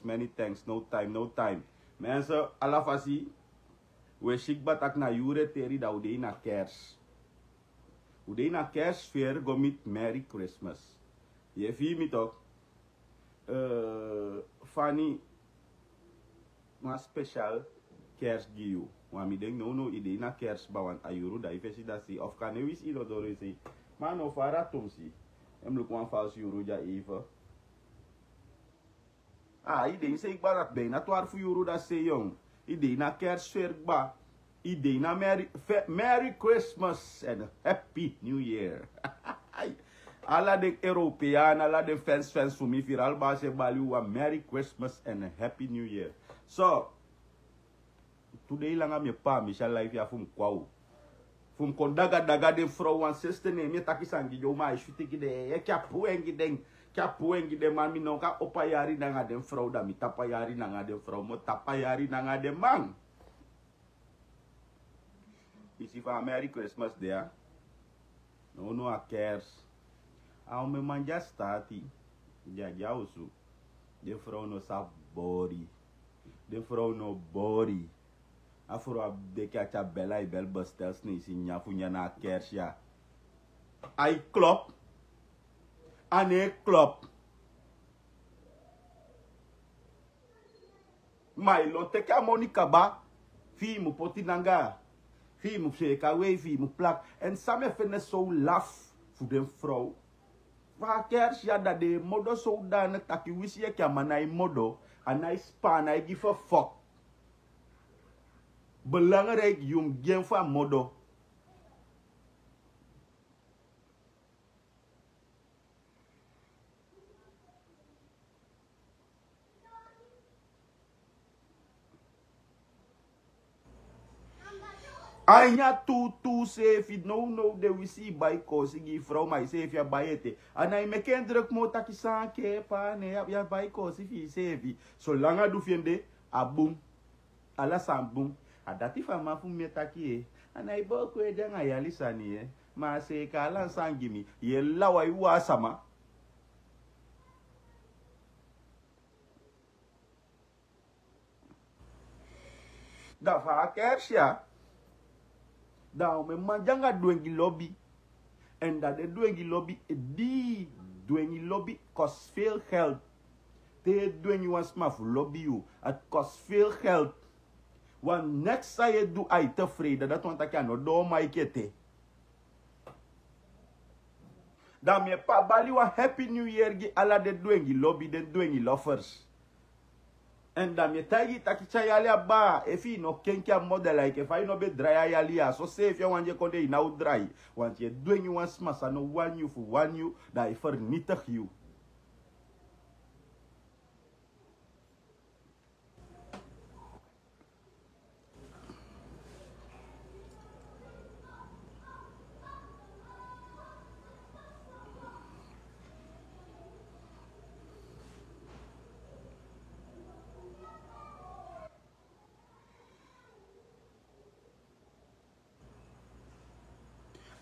many thanks. No time, no time. Mensen, alafasi, we shik batak na jure teri da ude na kers. Ude na kers fair gomit Merry Christmas. Je vier me toch? Fanny, maar speciaal kers giu. Want ik denk, no, idee na kers bawant ayuru da ifesi da si. Of kan wis ilo dore si. Maar no fara tom si. Look one vals euro ja even. Idee zeg ik barat bijna 12 euro dat se jong. Idee na kerstsfeer ba. Idee na Merry Christmas en Happy New Year. Alla de Europeanen, alla de fans voor mij viral ba se baliu a Merry Christmas en Happy New Year. So, today lang am je pa Michel life ya fum kwau. Fum kon daga de vrouw wan sister ne me takisangi jo ma shuti gide e kya puengi de man mi no ka opayari nanga de vrouw da mi tapayari nanga de vrouw mo tapayari nanga de man. Isi fa Merry Christmas there. No a cares. Ao me manja stati. Ja usu. De vrouw no sa body. De vrouw no body. Afro de kacha bela i bel bestels ni si nyafunya na kersja. Ai klop. Ane klop. Mai lo te ka monika ba. Fi mu poti nanga. Fi mu sheka we fi mu plak. En same fene so laf voor den vrouw. Va kersja da de modo so dan taki wisi ye kya manai modo. Anai span I give a fuck. Belangrijk jong gen van modo. Anya tu safe no de we see by cause gi vrouw my safe ya bayete. Anai me ken druk mo takisan ke pa ne ya by cause fi safe. So langa du fiende abum. Ala sambum. Adati fama fu metaki anai boko edanga yalisani ma se kala sangimi ye lawa iwa sama da fa kersha da me manjanga duengi lobby en dat de duengi lobby die duengi lobby kost veel geld te duengi was maar voor lobby you het kost veel geld. Want next sa je do ai tevreden, dat want ik kan no do mai kete. Dan me pa bali wa Happy New Year gi ala de duengi lobby de duengi lovers. En dan me tagi takicha yali ba, efi no kenkia model like if I no be dry yali so safe you want je konde now dry. Want je duengi wan smasa no one you for one you, dat vernietig you.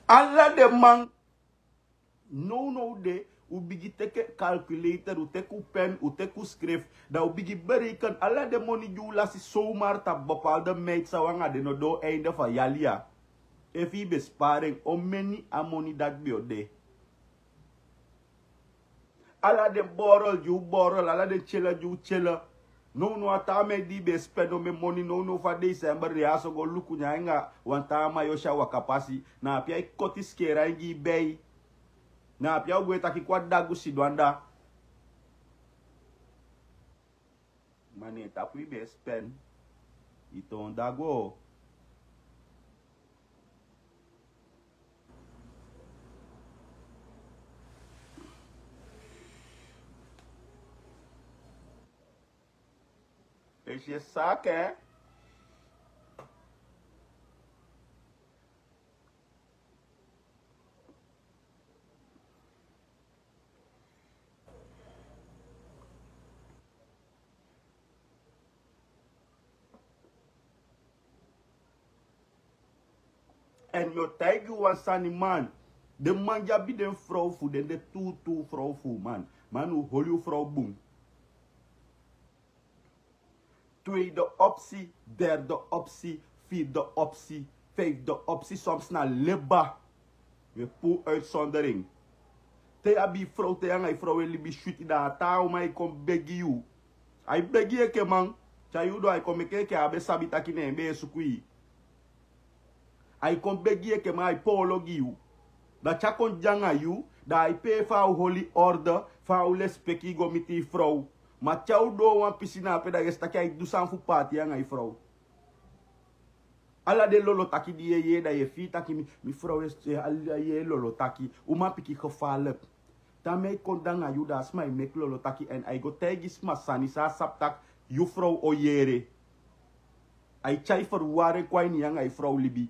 Alla de man no de u bigi teke calculator u teku pen u teku schrift da u bigi bereken alla de money ju lasi zomaar ta bepaalde meid sa wanga de no do einde van jalia efi besparing o meni amoni dat biode alla de borrel ju borrel alla de chilla ju chilla. No atame di be spendo me money no fa December ya so go luku nyanga wantama yo sha wakapasi na pia ikoti skera ngi bei na pia ugwe taki kwa dagu sidwanda mane tapu be spend iton dago je saque en yo tagi wansani man de man ja bi den vrouw voor de tu vrouw voor man u hol je vrouw boom tweede optie, derde optie, vierde optie, vijfde optie, soms naar lebba. Je poe uitzondering. Te abi vrouw te yang, vrouw en libi shuti da tau ma kom begi you. Ai begi eke man, cha you do ai kom ke abe sabita kine be sukui. Ai kom begi eke ma ai polo gi you. Da cha kon janga you, da ai pe fa holy order, fa lespeki go miti vrouw. Ma chau do wan pisina pe da gesta kai du san fu party yang ai vrouw. Alla de lolo taki die ye da je fi taki mi vrouw is alla ye lolo taki. Uma piki gevaarlijk. Daarmee kon dan aan jou das mij mek lolo taki en ai go tegis masani sa saptak you vrouw oyere. Ai chai verware kwai ni yang ai vrouw libi.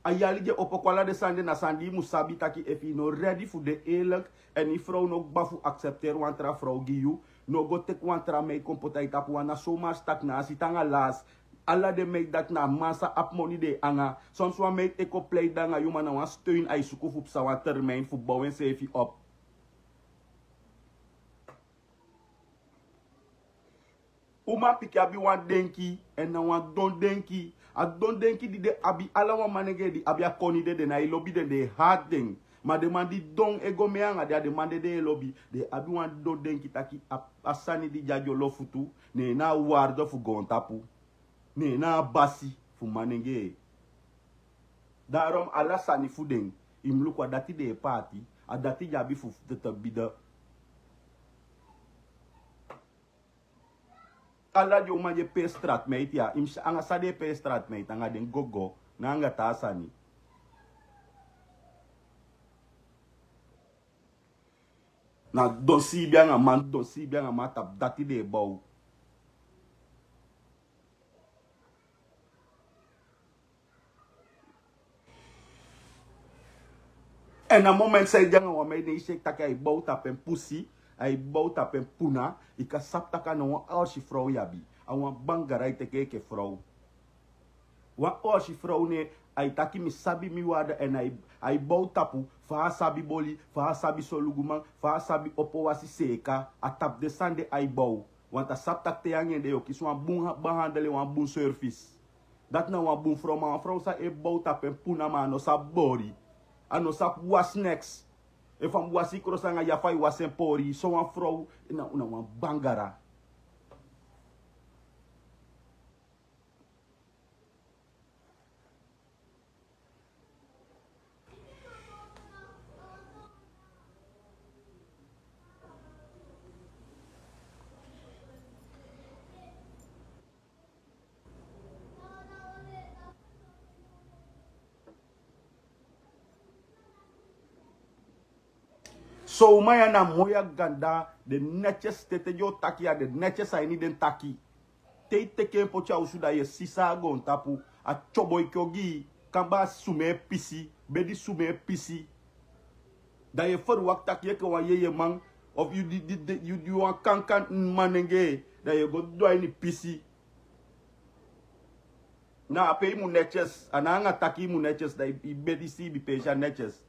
Ai yali je opokwala de sande na sandi musabi taki if no ready for the eerlijk en die vrouw no bafu accepteer wantra vrouw giu no go tek wantra mee kompotai tapu wana soma stak na sitanga las. Alla de make dat na massa ap money de anga. Soms wa make eko play danga yuma na wan steun ay suku fup sa wan termijn fup bouwen sefi op. Uma piki abi wan denki en na wan don denki. A don denki di de abi ala wan manege di abi a koni de na lobby de hard ding. Maar de man die don ego meanga de demande de lobby. De abi wan don denki taki asani di jajo lo futu. Ne na wardo fu gontapu. Nee, na basi fu manenge. Daarom alla sani fudeng. Im lukwa dati de party. A dati jabi fu te bida. Alla jo maje pe strat mate ya. Im anga sade pe strat mate. Anga den gogo. Na anga ta sani. Na dosi bianga man. Dosi bianga matap dati de bau. En een moment zei je wa mij de shake tak ai bouwt op een pussy, ai bouwt op een puna, ik kan sap tak aan een als je vrouw yabi, aan een bangarai te kijken vrouw. Wa als je vrouw ne, ai taki mi sabi mi waarde en ai bouwt tapu, fa sabi boli, fa sabi soluguman, fa sabi opowasi seka, atap de sande ai bouw. Want a sap tak te yangen de ook is wan boen behandelen wan boen service. Dat na wan boen vrouw, maar een vrouw sa e bouwt op een puna man, no sa bori. Ano sap was next. E van wasi krosanga ya fai wasen pori. So wan vrouw na wan bangara. So maya na moya ganda de netjes tete yo taki ya de netjes ay ni den taki. Te teke pocha usuda ye sisa gon tapu a choboy kyogi kamba sume pisi bedi sume pisi. Da ye for wak taki ye kwa ye man of you want kankan manenge da ye go do any pisi. Na ape mu netjes ananga taki mu netjes da i bedi si bi peja netjes.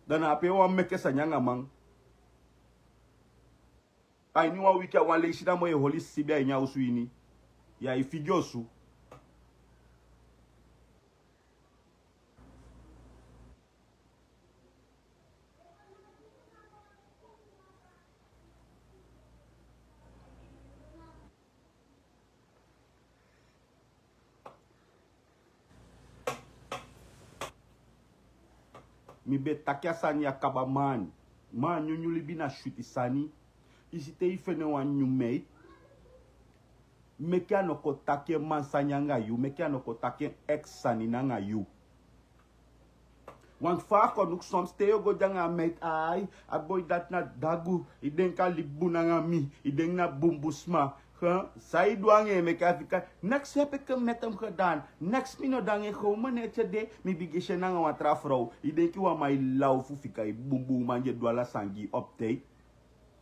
Dan ape wa meke sanyanga man. Ai ni wa wiki wa le shida mo ye holy sibia nya usuini ya ifigiosu mi be takia sani akaba man nyunyuli bina shuti sani isite ifene wa nyumei meki anoko take mansanyanga yu meki anoko take ex sani nanga yu want fa konuk soms teo go janga met ai aboy dat na dagu idenka libu nanga mi idenka bumbusma Zij dwangen me kafika. Next heb ik met hem gedaan. Next mino dange gewoon netje de. Mi bigisje nanga watra vrouw. Ik denk wa my laufu fika i bumbu manje dwala sangi update.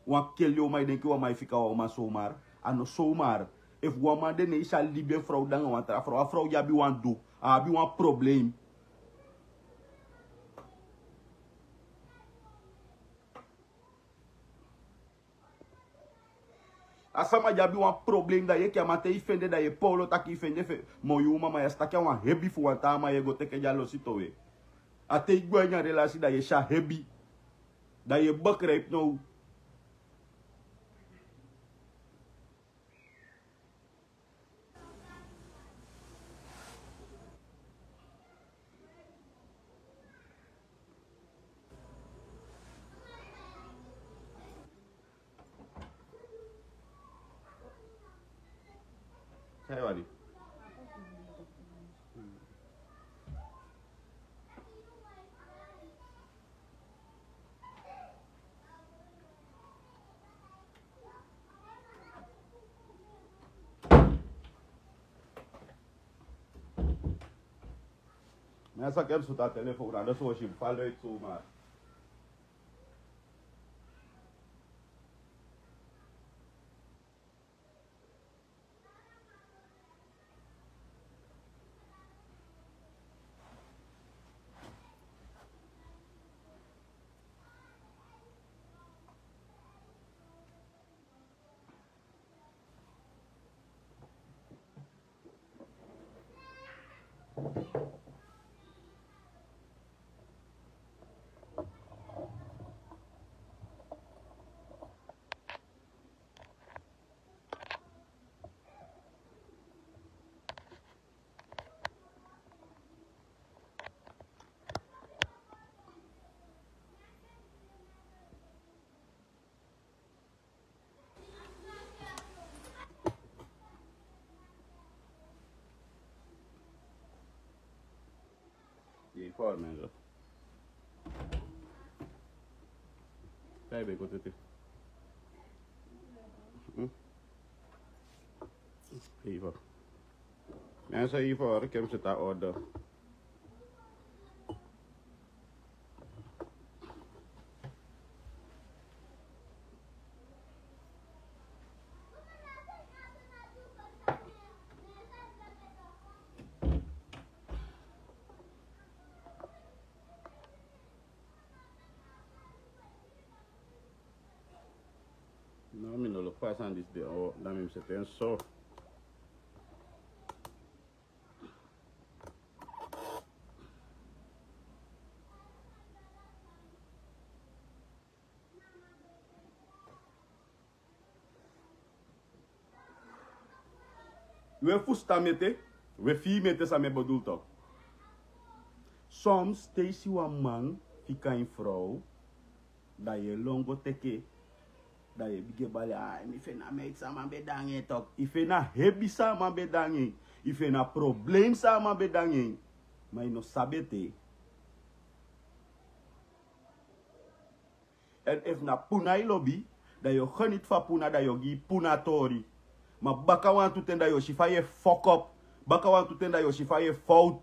Wan kill yo my denk wa my fika wa ma somar. Ano somar. If wa de ne isa libe vrouw danga watra vrouw. A vrouw ya bi wan do. A bi wan probleem. Asama jabi wan probleem da ye que a mate ifende da ye polo tak ifende fe moyuma ma esta que wan hebi fu wan tama ye go teke jalo sitowe. Ate igwanya relasi da ye sha hebi. Da ye begrijpt nou. Sai wali. Mas essa quero soltar telefone, nada só hoje, fala isso, mas. E forma, já. Sai bem, quanto tempo? Aí, vó. Essa aí, fora, que você tá order. Non, mais non, le poisson dit de haut, là même c'était un sort. We fusta mete, we fi mete sa me bedoel toch. Soms, Stacy wan man, fica em vrouw, dat je longo teke, dat je bige bale, mi fe na meid sa man bedange toch. Ife na hebi sa man bedange, ife na probleem sa man bedange, maar no sabete. En if na puna lobby, dat je geniet van puna, dat je gi puna torie. Maar baka wan toeten dat je shifa je fuck up. Baka wan toeten dat je shifa je fout.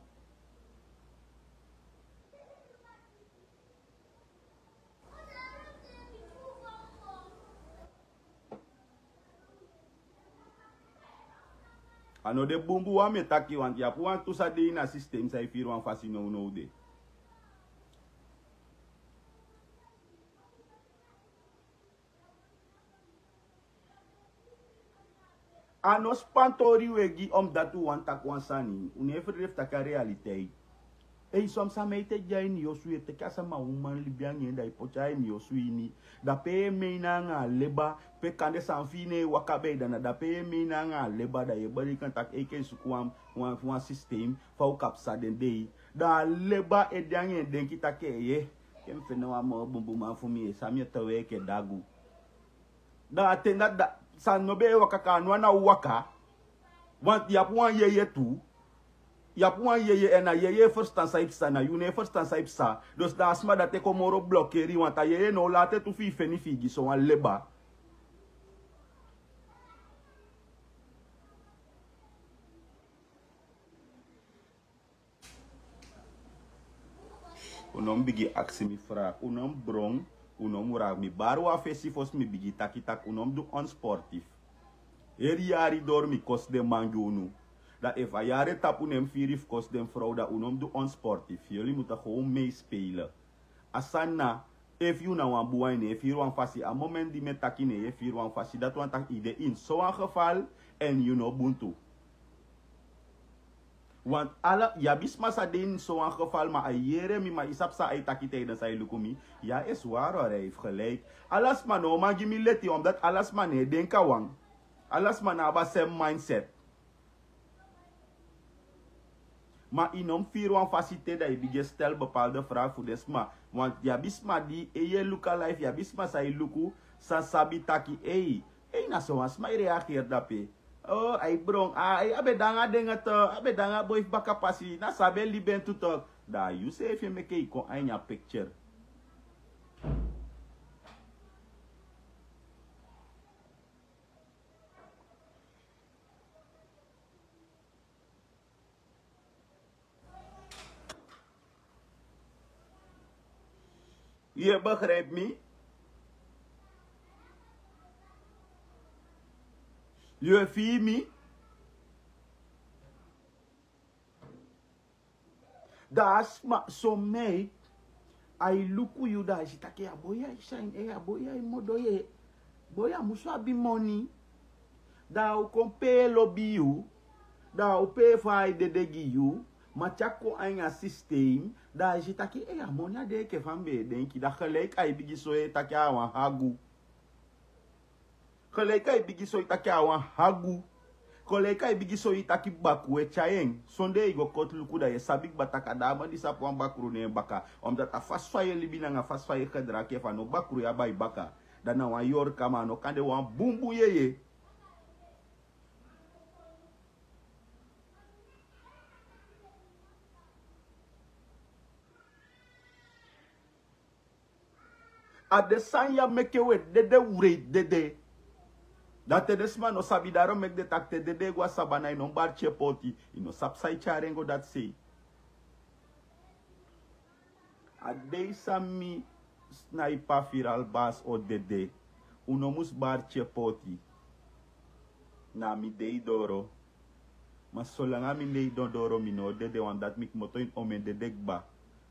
Ano de bumbu wan me taki want ya pu wan tusa de na system sa ifir wan fasi no de. Ano spantori wegi om datu wan tak wan sani. Unever ref taka realiteit. E soms sa meite jai ni osu ete kasa ma woman libiang yenda ipochai ni osu ini. Da pe meina nga leba pe kande sanfine wakabe dana da pe meina nga leba da yebari kan tak eke sukuam wan system fa o kapsa den dei. Da leba e diang den kita ke ye. Kem fena wa mo bumbu ma fumi sa mi tawe ke dagu. Da atenda da san nobe wakaka nwana waka. Want yap wan ye tu. Ya puan yeye ena yeye first and saipsa na yune first and saipsa dus da asma da te komoro blockeri wanta yeye no late tu fi feni figi so wan leba unom bigi aksi mi fra unom brong unom ura mi baru afesi fos mi bigi takitak unom du onsportief yari door mi kos de mangionu. Dat if a jaren tapu nem vierif kost den vrouw dat unom do onsportief. Jullie moeten gewoon meespelen. Asana, If you nou aan boeien, if you wan fasi, a moment die met takine, if you wan fasi, dat wan tak ide in zo'n geval, en you know buntu. Want alle, ja bisma sa din zo'n geval, maar a jere mi ma isap sa ay taki tijdens sa ilukumi, ja is waar hoor, hij heeft gelijk. Alas man, no, man gimi leti, omdat alas man, denka wang. Alas man, aba sem mindset. Maar in om 4 wan faciliteit dat je bige stel bepaalde vraag voor desma. Want ja bisma die je luka life, ja bisma sa luku sa sabi taki na so as may reageer dape. Oh, ay brong, ay abedanga denga to, abedanga boy baka pasi, na sabe liben to talk. Da you say if you make it ko ay nya picture. Je begrijpt me? Je feel me? Das ma so me I look you da jitake ya boya shine ya boya modoye boya musabi money da o compare lobby you da o pay for the degi you machako anya system da jitake ya money de ke fambe denki da gelijk ay bigi so e take awan hagu gelijk ay bigi so take awan hagu koleka ibigi so itaki baku e chayen sonde igo kot luku da ye sabik bataka dama di sapu an bakru ne baka omdat a fasfaye libina nga fasfaye kedra ke fa no bakru ya bay baka dana wan yor kama no kande wan bumbu yeye a de sanya mekewe dede ure dede date desma no sabi daro mek de takte de gwa sabana ino bar chepoti ino sapsai charengo dat sei a dei sami Snaipa viral bas o dede uno mus bar chepoti na mi dei doro ma solanga mi dei doro mi no dede wan dat mik moto in omen de degba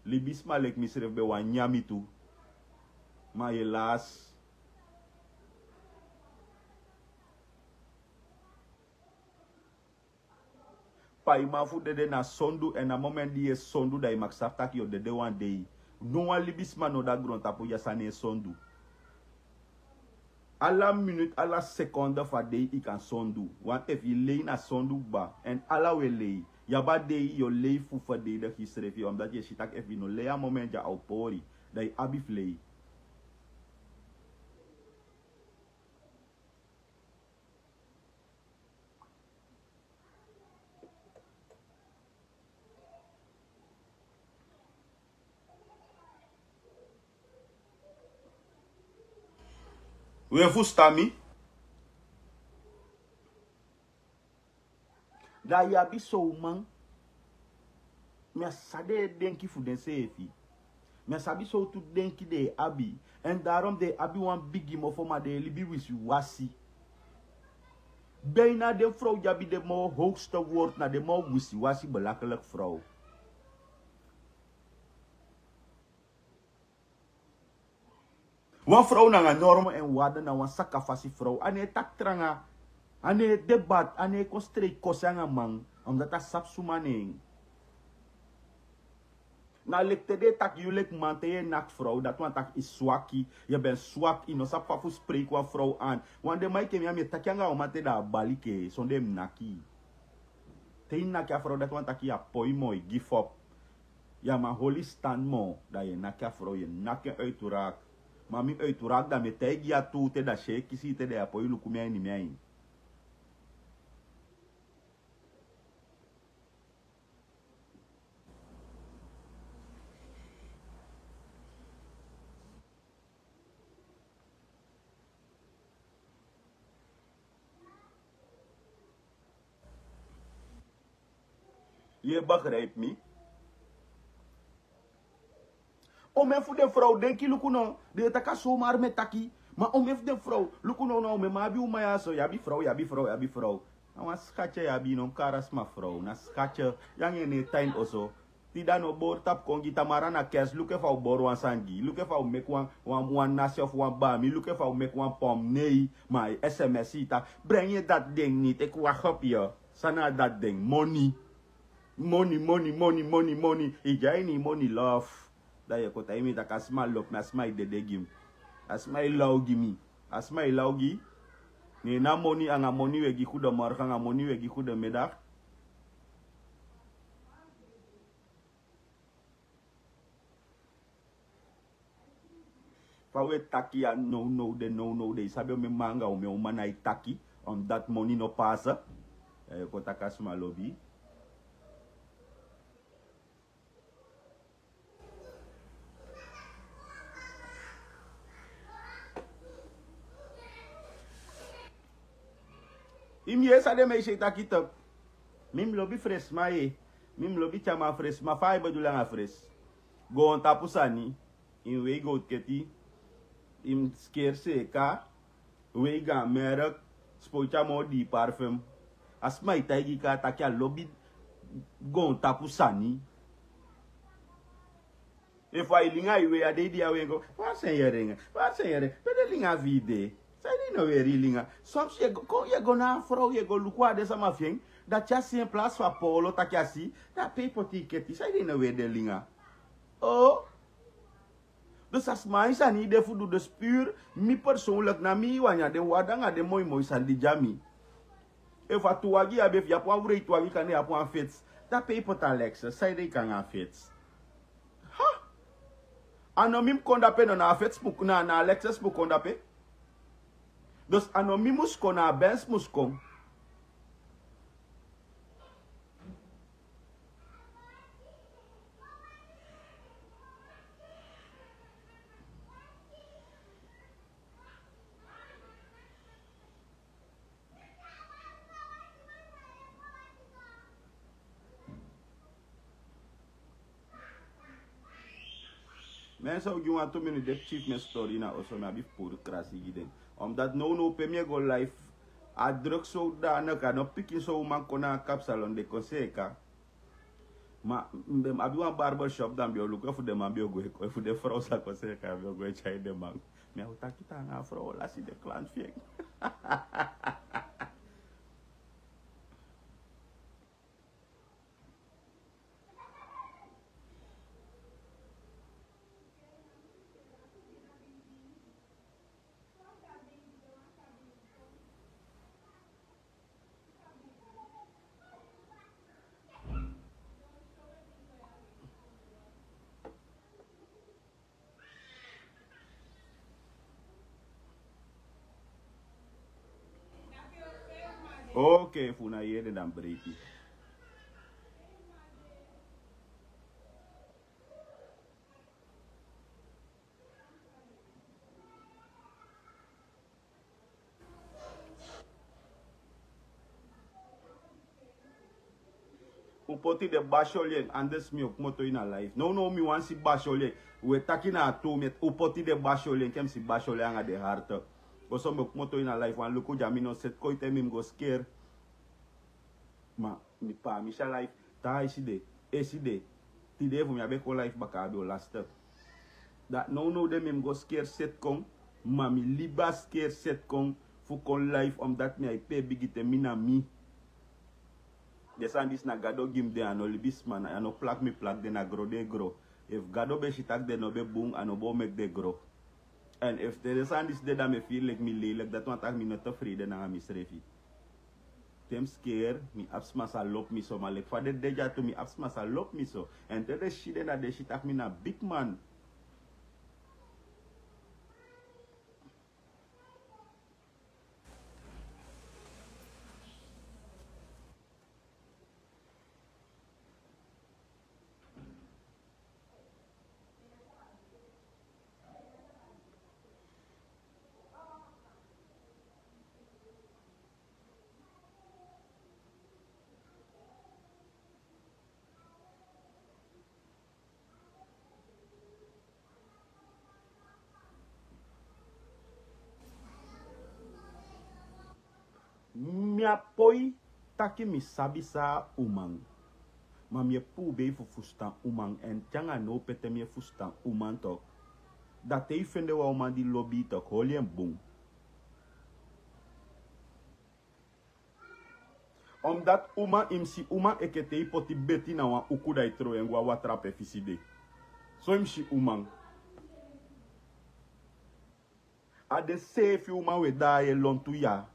libisma lek misrebe wan nyami tu ma yelas pai mafu dede na sondu en na moment die sondu da imak saftak yo dede one day no one libisman no da gron tapo yasane sondu ala minute ala seconde fa day I kan sondu want if you lay na sondu ba en ala we lay yaba day yo lay fu fa day de hisrefi omdat je shitak if you no lay a moment ja opori da I abi flay we fustami da yabi so man me sade denki fu den sefi me sabi so tu denki de abi en daarom de abi wan bigi mo for ma de libi wisi wasi bijna de vrouw jabi de mo hoogste woord na de mo wisi wasi belakelijk vrouw wan vrouw na nga norme en waarde na wan sakafasi vrouw. Ane tak tranga, ane debat, ane ko straight kosanga man, omdat a sap sumaning. Na lekte de tak julek mante je nak vrouw, dat wan tak is swaki, je ben swak, ino sap pafu spreek wa vrouw aan. Wan de mai kem yami takyanga o mate da balike, son dem naki. Te naki a vrouw, dat wan tak ya poi mooi, give up. Ja ma holy stand mo, da je naki a vrouw, je naki uit raak. Mami uit raak da me tegi ya tu te da shake si te de apoy lukumia ni miain. Je begrijpt me? Ome fu de vrouw denki lukuno de taka zomaar met taki maar ome fu de vrouw lukuno no me ma bi umaya so ya bi vrouw na was schatje ya bi no karas ma vrouw na schatje yang ene time oso Tida no bor tap kongi tamara na kes. Look if I bor one sangi. Look if I make one nasi of one bami. Look if I make one pom nee. My SMS ita. Breng je dat ding niet. Ik wacht op je. Sana dat ding. Money. Money. Ija ni money love. Dat je kota imi tak asma lop. Asma ide gim. Asma ilaugi mi. Asma ilaugi. Nee na money anga money wegi goede morgen. Anga money wegi goede middag. Fawe taki ya no de sabe me manga o me umana itaki on that money no passa ko takasma lobby im yesa de me taki top mim lobby fresh mai mim lobby chama fresh ma fai badulanga fresh go on tapusani in we go keti im skeer seka we ga merk spocha mo di parfum asma itaigi ka takia lobby gon tapusani if I linga iwe ade dia we go wa sen yeringa pede linga vide sai ni no we linga soms ye go na fro ye go lukwa de sama fien da cha si en place fa polo takia si da pay for ticket sai ni no we de linga oh. Dus as mais aan de voedu dus puur mi persoonlijk na mi wanya de wadanga de mooi san di jami. If atuagi abef ya po avre ituagi kan ya po an fits. Da pay pot Alexa sai de kan an fits. Ha. Ano mim konda pe no na fits puk na Alexa puk konda pe. Dus ano mi mus kona bens mus kom. Mensen ook jongen toen me de chief met story na also me abi voor krasi giden. Omdat no pe me go live a druk zo da kan no pikin zo man kona kapsalon de konseka. Ma abi wan barbershop dan bi look for dem abi go e for de vrouw sa konseka abi go chai de man. Me utakita na vrouw la si de clan fiek. Okay, funa yede dan breeki. O poti de basholien and this me moto in a life. No mi wan si basholien. We taki na to met o poti de basholien kem si basholien anga de harte. Koso me moto in a life wan luko jamino set koite mim go scare. Ma mi pa mi sha life ta iside. Ti de fu mi abe ko life baka abe o last step. Dat no dem mim go scare set kong. Ma mi liba scare set kong fu kon life omdat mi ai pe bigite mina mi. Desan dis na gado gim de ano libis man ano plak mi plak de na de gro. If gado be shitak de no be boom ano bo make de gro. And if the desan dis de da me feel like me lelijk dat want mi not tevreden na mi srefi. Tem scare mi absma sa lop mi so malek fa de deja to mi absma sa lop mi so. And te de shide na de shitak mi na big man. Mi apoy taki mi sabi sa umang. Maar me pu be fu fustan uman en tjanga no pete me fustan uman tok. Dat hij vinden we man die lobby tok holy en boom. Omdat uma imsi uma ekete poti beti na wan uku da itro en gwa watrape fiside. So imsi uman. A de safe uma we da e lontu ya.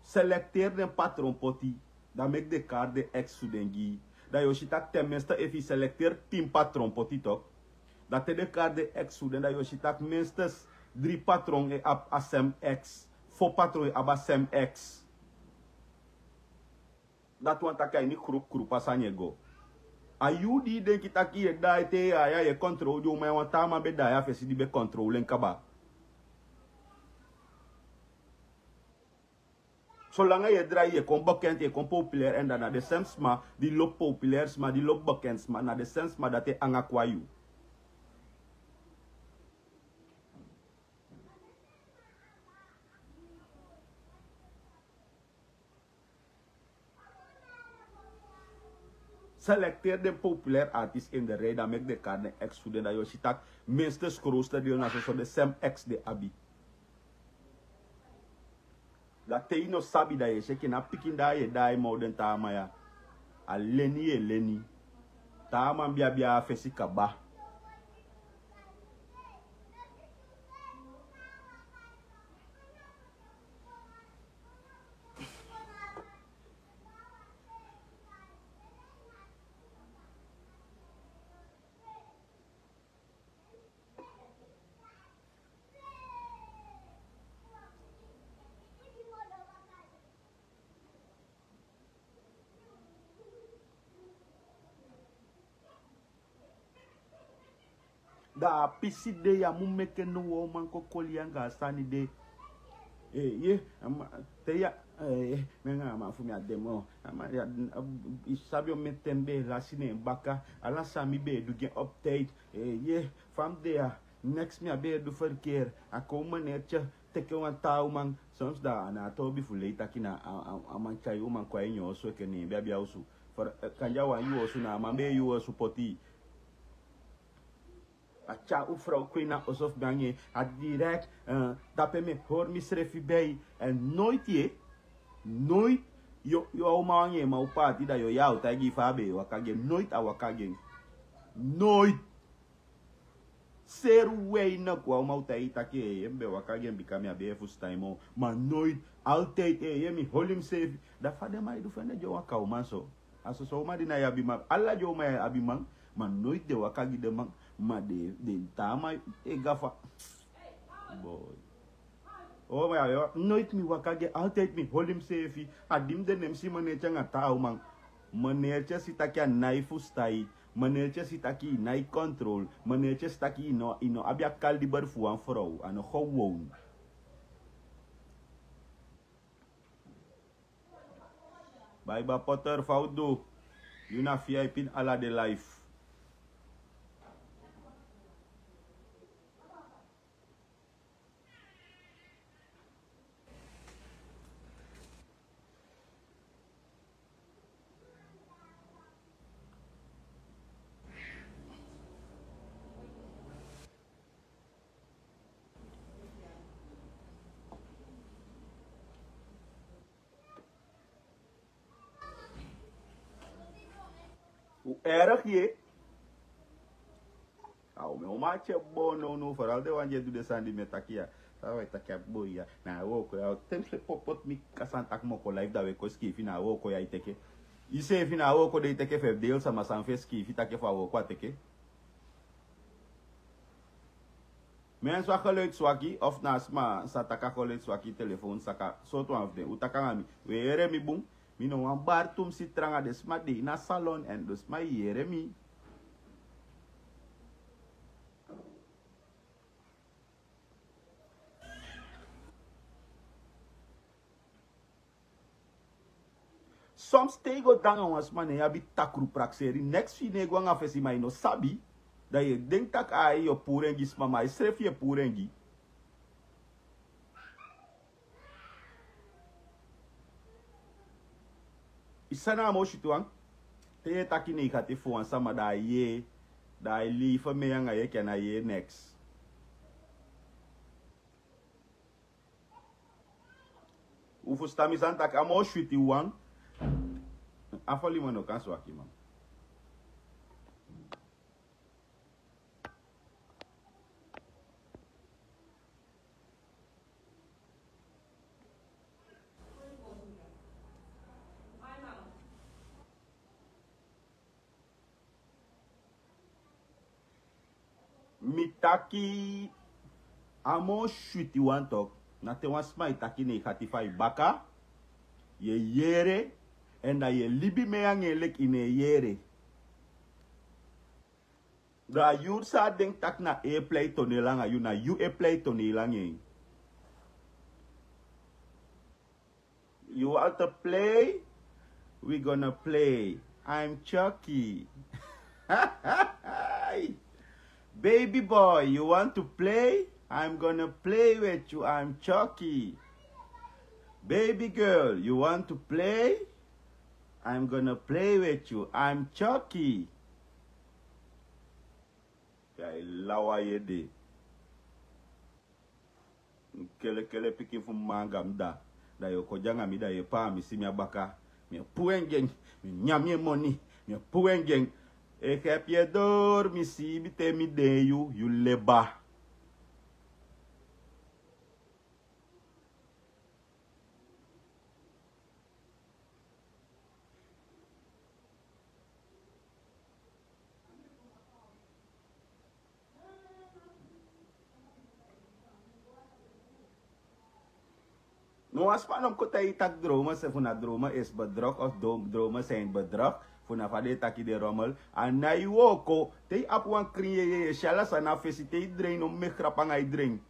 Selecteer den patron poti. Da mek de kaart de ex-sudengi. Da yoshitak tenminste if je selecteer 10 patron poti tok. Dat de kaart de ex-suden da yoshitak minstens 3 patron e ab asem ex. 4 patron e ab asem ex. Dat want takai ni krup asanye go. Ayudi den kitaki e da te ya ye control do me want tama be da ya fesi di be control len kaba. Zolang je draai je kon bekend, je kon populair en dan na de sens maar die loopt populair, maar die loopt bekend, maar na de sens maar dat je anga kwayu. Selecteer de populair artiest in de rij, dan maak de kaart de ex-student, dat je ziet dat minstens grootste deel naar zo de sem ex de abi. Dat te no sabi dat je zegt, na pikin dat je daar mouden tama ya. Aleni e leni. Tama bia fesi kaba. Da pisi de ya mu meke no wo man ko kolianga sani de ye te ya menga ma fu mi ademo ama ya isabi o metembe la sine baka ala sami be du gen update ye fam de ya next mi abe du verkeer a komen netja teke wan tau man soms da na to bi fu leita kina aman chai o man kwa enyo so ke ni bia bia usu for kanja wa yu osu na ma be yu osu poti. Acha u vrouw kwina alsof ben je direct dat bij me hoor misrefi bij en nooit yo man je maar party dat yo jou tagi fabe wakage nooit a wakage nooit ser way na kwa ma utai take embe wakage bikami abe fustaimo maar nooit altijd je mi holim safe da fade mai du fene jo waka o manso aso so ma dina ya bima alla jo ma abiman maar nooit de wakage de man maar de tama gafa boy oh maar ja nooit mi wakage altijd mi holim safe adim de nem si mane changa tau man mane cha sitaki naifu stai mane cha sitaki nai control mane cha sitaki ino abia kaldi bar fu an vrouw an gewoon bye ba Potter faudo yuna VIP ala de life. Hoe erg je? Nou, mijn maatje bono no vooral de wanneer je doet de sandi met takia. Dat we takia boya. Nou, ook ja, tenminste popot mi kasan tak moko live dat we koski fina ook ja iteke. Ise fina ook de iteke vijf deel sama sanfeski fitake fa ook wat teke. Mensen wat geluid swaki of nasma sataka geluid swaki telefoon saka so to af de utaka ngami. We ere mi boom. Mi no wan bar tum si tranga des ma de na salon en dus ma yere mi. Soms tego danga was man ya bi takru prakseri next fi nego nga fesi mai no sabi da ye denk tak ai yo purengi mama isref ye purengi. Isana mo shituang Te taki negatief voor sama da ye. Da lieve me yang ye ken ye next. Ufu stami san tak amo shwiti wan. Afoli mo no kan swaki man. Mitaki amo shwiti wan tok. Na te wan sma itaki negatief ay baka. Ye yere. En da ye libi me yang elek in e yere. Da you sa denk tak na e play tonelang ayu na you e play tonelang e. You want to play? We gonna play. I'm Chucky. Baby boy, you want to play? I'm gonna play with you. I'm Chucky. Baby girl, you want to play? I'm gonna play with you. I'm Chucky. Kaya lawa ye de. Kele piki fu mangam da. Da yo kojanga mi da ye pa mi si mi abaka. Mi puengeng. Mi nyamye money. Mi puengeng. Ik heb je door, mi si mi te mi de you leba. No, als van hem kota itak dromen, se funa dromen is bedrog of dromen zijn bedrog. Funa fade taki de rommel. En na je ook, te ap wan kriye je shalas en afesi te drain om me grapang ay drain.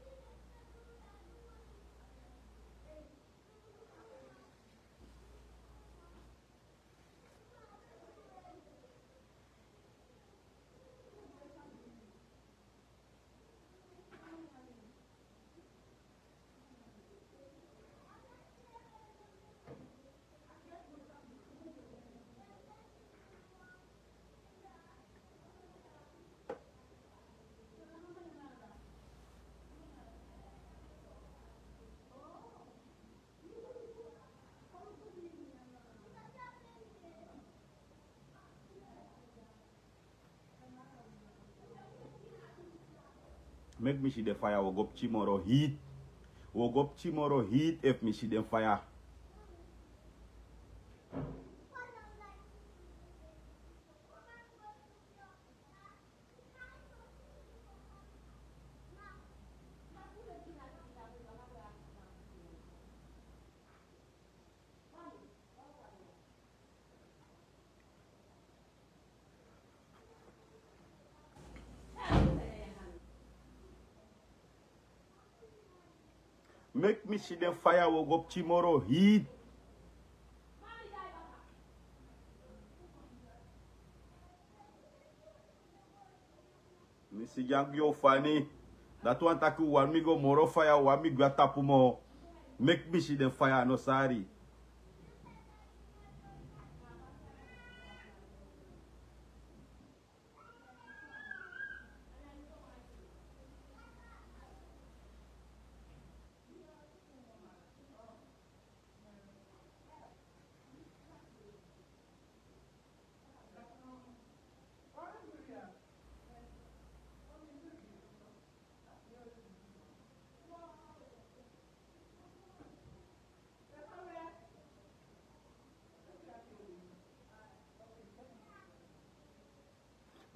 Make me see the fire, we go tomorrow heat. We go tomorrow heat if me see the fire. Make me see the fire, we go tomorrow heat. Me see young yo funny. That one taku one me go moro fire, one me go tapu mo. Make me see the fire, no sorry.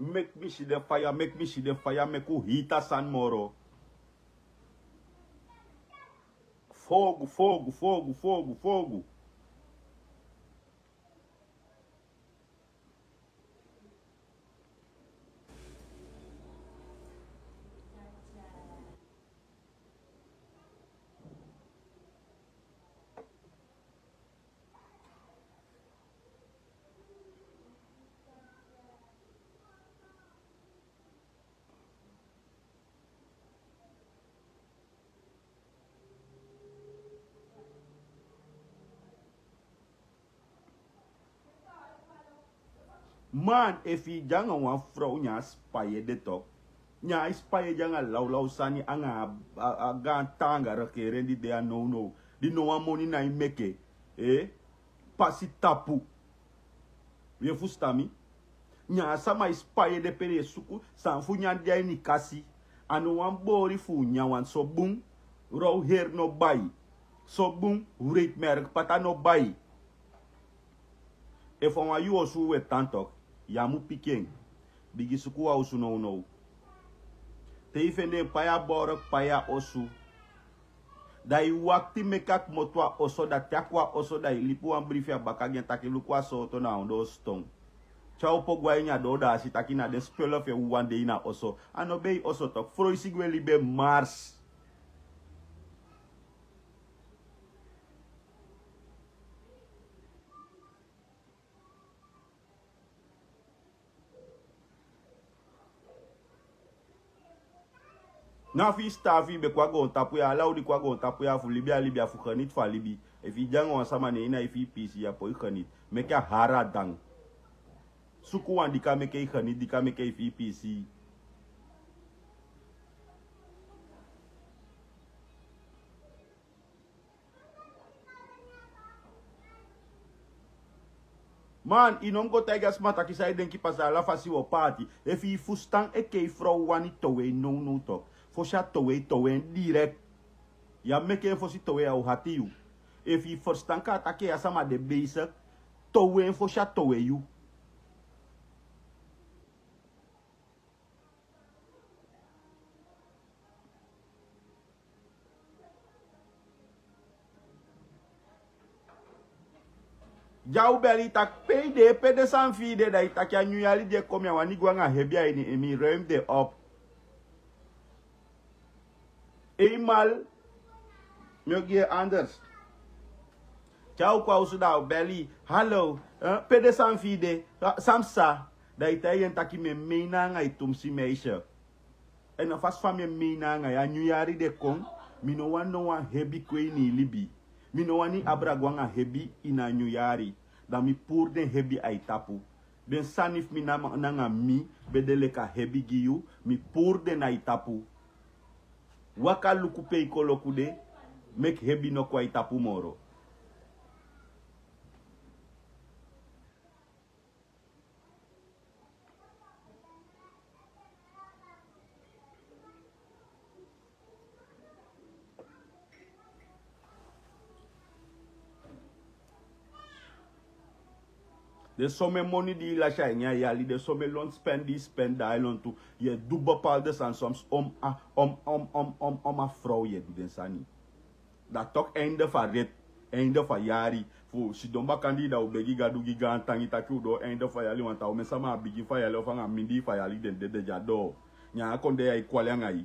Make me see the fire, make me see the fire, make u hita san moro. Fogo, fogo, fogo, fogo, fogo. Man, if he janga wan vrouw nya spaye de top. Nya spaye janga lau sani anga a gan tanga rekeren di dea no. Di no wan money na imeke. Pasi tapu. Wie fustami? Nya sama spaye de pere suku. San fu nya dia ni kasi. Anu wan bori fu nya wan so boom. Rau her no bai. So boom. Rate merk pata no bai. If on you osu we tantok. Yamu piken. Bigi suku wa osu no. Te ifende paya borok paya osu. Da i wakti mekak motwa oso da takwa oso da i lipu an briefya bakagen taki lukwa soto na ondo stong. Chao po gwa inya do da si taki na den spell of you one day na oso. Ano be oso tok. Fro isi gwe libe Mars. Na fi stafi be kwa go tapu ya ala udi kwa go tapu ya fu libya fu khanit fa libi. E fi jango wasama ne ina ifi pisi ya po i khanit. Meke hara dang. Suku wan dika meke i khanit dika meke ifi pisi. Man, inom go tigers mata ki sa denki pasa la fasi wo party. E fi fustan e kei vrouw wani towe no tok. Fosha towe direct. Ya meke fosi towe au hatiu. E fi forstan ka atake ya sama de basic. Towe fosha towe you. Jau beli tak pede san fide da itak ya nyuyali de komya wani gwa nga hebia ini emi rem de op. Eenmaal myogie anders. Ciao kwa usuda beli. Hallo. Pede san fide. Samsa. Da itayen taki me meina nga itumsi meisje. En vast van me meina nga ya nyuyari de kong. Mino wan no wan hebi kwe ni libi. Mino wani abra gwa nga hebi ina nyuyari. Da mi pour den hebi ay tapu. Den sanif mi nanga mi bedele ka hebi giyu. Mi pour den ay tapu. Waka luku pei koloku de. Mek hebi no kwa itapu moro. There's so many money di la shine yali. There's so many long spend this, spend that on to ye double paldes and some a vrouw ye die den sani. Dat toch einde van rit, einde van jari. Fu si domba kandida u begi gadu giga antangi taki do einde van yali want au mesama bigi van yali of anga mindi van yali den de jado. Nya konde ya ikwale ngai.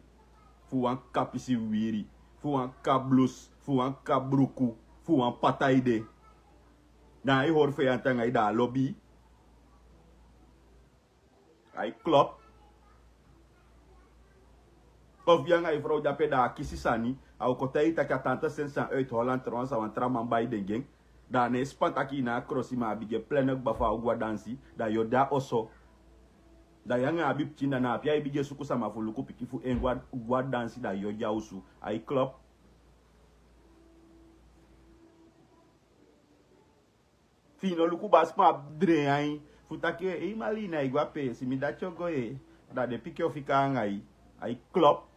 Fu an kapisi wiri, fu an kablus, fu an kabruku, fu an pataide. Na I hoor van tang ay da lobby. Ay klop. Of yang ay vrouw dape da kisi sani. Au kotei tak tante sensan uit Holland trouwens aan traman bij dengeng. Da ne spant aki na crossi ma bige plenek bafa ugwa dansi. Da yo da oso. Da yang abib chinda na apia bige suku sama fuluku pikifu engwa ugwa dansi da yo jausu. Ay klop. Fino luku basma dre ai futake e malina igwa pe si mi da chogo e da de pike ofika ngai ai klop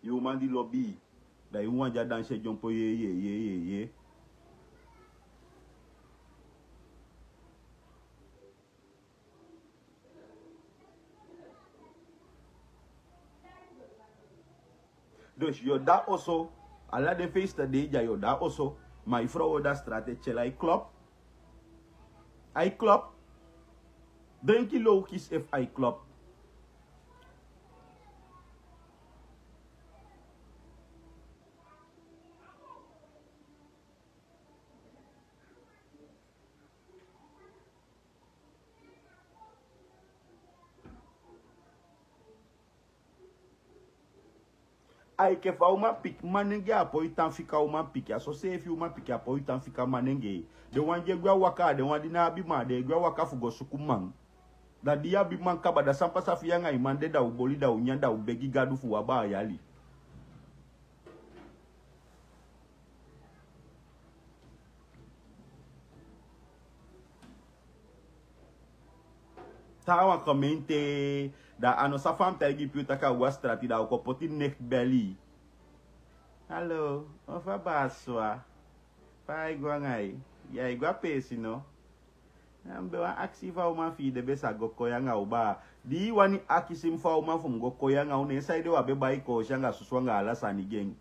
you man di lobby da you wan ja danse jompo ye dus yo da oso ala de feest de ja yo da oso my vrouw da strategie ai klop. I klop. Denk je logisch if I klop. Ai que fa uma pique manenge apoio tan fica uma pique. A só se fi uma pique apoio tan fica manenge. De wanje gwa waka de wandi na abima de gwa waka fugo sukumang. Da dia abima kaba da sampa safia ngai mande da uboli da unyanda ubegi gadu fu waba yali. Tawa comente da ano sa fam tagi piuta ka wastrati da ko poti neck belly. Hello, ofa baswa. Pai gwa ngai. Ya igwa pesi no. Ambe wa aksiva uma fi de besa gokoya nga uba. Di wani akisim fa uma fum gokoya nga une side wa be bai ko shanga suswanga ala sani geng.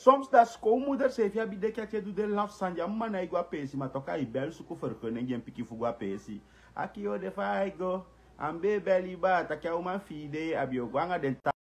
Soms dat schoonmoeder zei via bide ketje doe de laf sanja man igwa pesi maar toka I bel suku vergunning gen piki fugwa pesi. Aki o de fa go ambe beli ba takia uma fide abio gwanga den ta.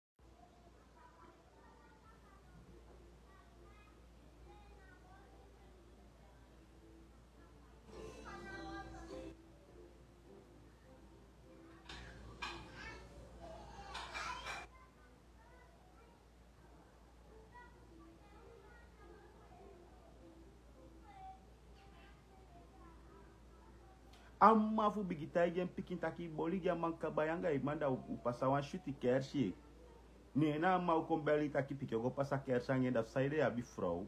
Amma fu bigita gen pikin taki boli gen man kabayanga imanda upasawan shuti kershi. Ne na ma u kombeli taki piki go pasa kersange da saide abi vrouw.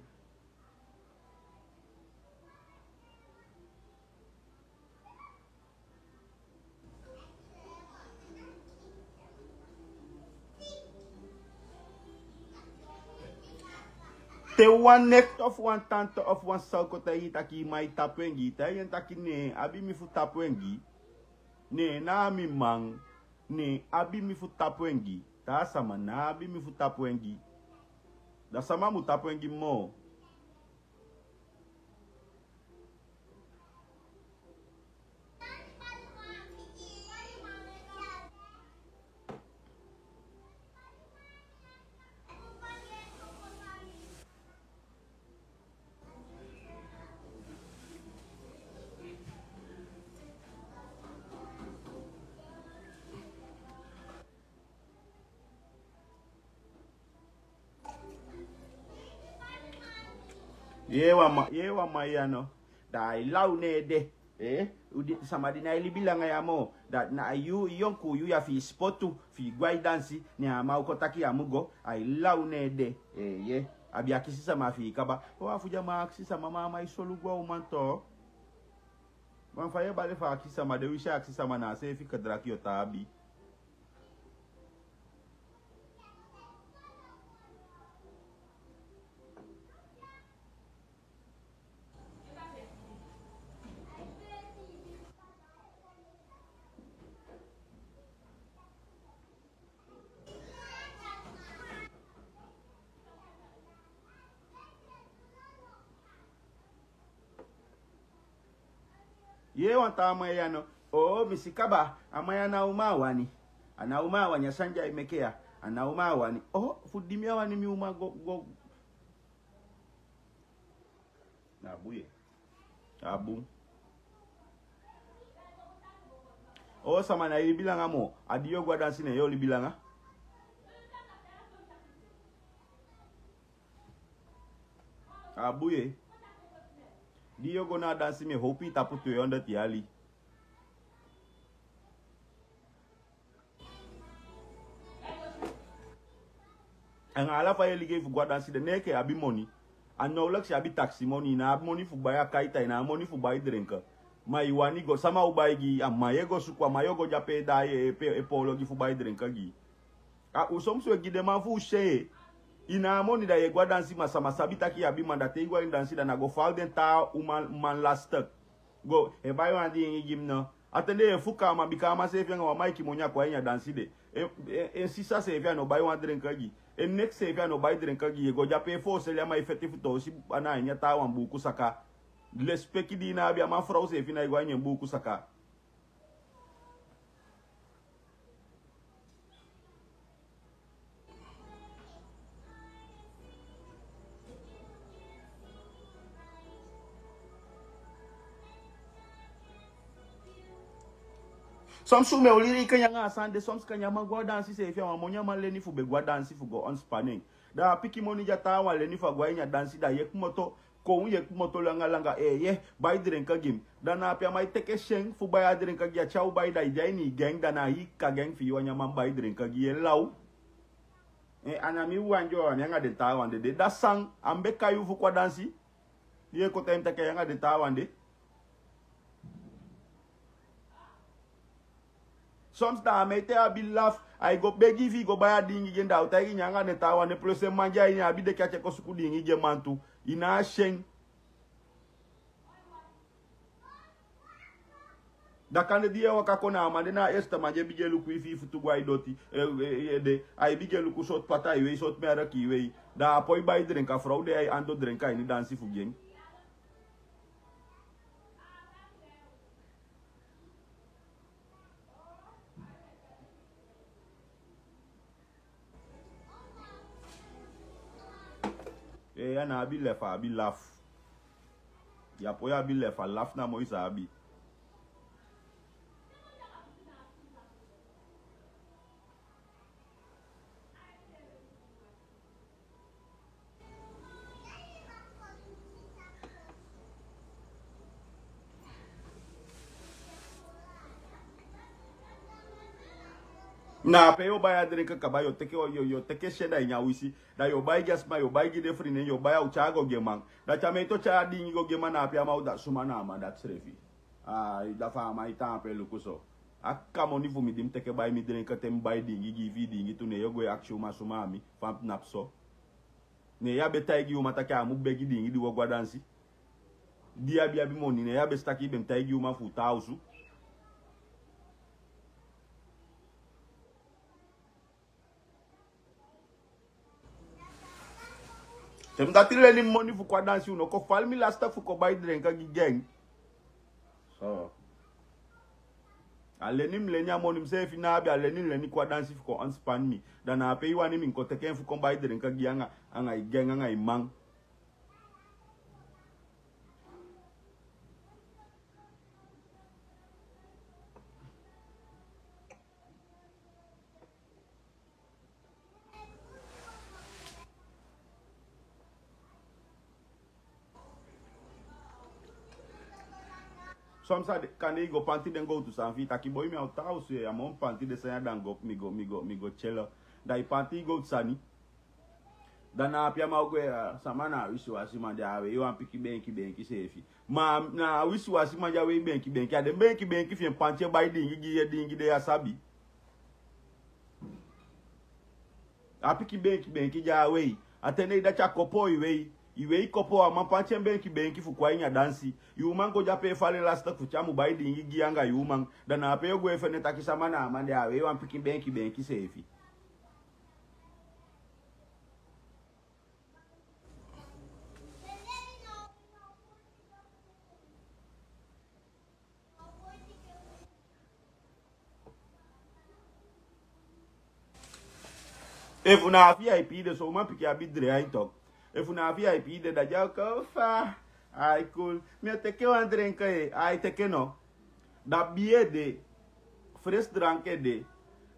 Te one neck of one tante of one salkota taki mai tapwengi ta yen taki ne abi mi fu tapwengi ne na mi mang ne abi mi fu tapwengi ta sama na abi mi fu tapwengi da sama mu tapwengi mo yewa mayano da ilau ne de udi sama dina ili bilanga ya mo da na yu yonku yu ya fi spotu fi gwai dansi ni ama ukotaki amugo ai lau ne de ye abi akisi sama fi kaba o afuja ma akisi sama mama isolu gwa umanto man faye bale fa akisi sama de wisha akisi sama na se fi kadraki yo tabi. Ye wanta amaya no o misikaba amaya na umawani ana umawa nyasanja imekea ana umawani fudimia wani mi uma go na buye abu sama na ibilang mo adiyo gwa dansi ne yo libilanga abuye Dio gona dansi me hopi tapu 200 yali. En ala fa yeli gefu gwa dansi de neke abi money. An no lek si abi taxi money na abi money fu baya kaita na money fu buy drinka. Ma iwani go sama ubai gi amaye go sukwa mayo go jape da e polo gi fu buy drinka gi. Usom so gi de man fu she. Ina money da yegwa dansi masama sabita ki abi mandate igwa dansi da na go fall den ta man last go e bayo andi ngim no atende e fuka ma bika ma se fenga wa maiki monya kwa nya dansi de e sisa se fia no bayo andre nkagi e next se fia no bayo andre nkagi go jape fo se ya ma effective to si ana nya ta wa mbuku saka lespeki di na abi ama frau se fina igwa nya mbuku saka. Some sume oliri kanya nga sande some kanya magwa dansi se fia mamonya maleni fu be gwa dansi fu go on spanning da piki moni jata wa leni fu gwa nya dansi da yek moto ko yek moto langa ye bai drenka gim da na pia mai teke sheng fu bai drenka gi chau bai da ni gang da na hi ka gang fi wanya man bai drenka gi law anami wanjo anya de tawande de da sang ambe kayu fu kwa dansi ye ko tem teke yanga de tawande. Sometimes I tell a laugh, I go beg if you go buy a ding again out. I nyanga ne tawa ne plus manja in a bit de catch a cosuku ding again mantu. In a sheng. Da kan dia wakakona amadena esta maje bigelu ku ifi futu gwa idoti de ai bigelu ku shot pata iwe shot mera ki iwe da apoi bai drinka fraude ai ando drinka ini dansi fu game. Yana abi lefa abi laugh. Ya poya abi lefa laugh na moisa abi. Na pe yo baya drink ka ba yo teke yo teke sheda nya wisi da yo bai gas ma yo bai gide free ne yo baya ucha go geman da chame to cha di go geman na pia ma da suma na ma da trefi da fa ma ita pe lukuso akka moni fu mi dim teke bai mi drink tem bai di gi vi di tu ne yo go action ma suma mi fam napso ne ya beta gi uma ta ka mu be gi di wo gwa dansi dia bia bi moni ne ya be staki bem ta gi uma fu tausu. Tem da tire ni money fu kwa dansi uno ko falmi la staff ko buy drink gi gang. So aleni mlenya money mse fi na abi aleni leni kwa dansi fu ko on span mi. Da na pe wani min ko teken fu ko buy drink gi anga i gang anga i mang. Some say can they go panty then go to Sanfi taki boy me out house here am on panty de say dan go mi go chelo da I panty go sani da na pia ma go samana wisu asima da we you wan piki benki sefi ma na wisu asima ja we benki ade benki fi panty by dingi de asabi a piki benki ja we atene da cha kopo iwe ikopo ama panche benki fu kwa inya dansi yumango jape fale lasta kuchamu baidi ngigi yanga yumang dana ape yogwe fene takisama na amande awe wan piki benki sefi if una VIP de so man piki abidre ai talk. If una VIP de da ja ko fa ai cool me teke wan drink ai teke no da bie de fresh drink de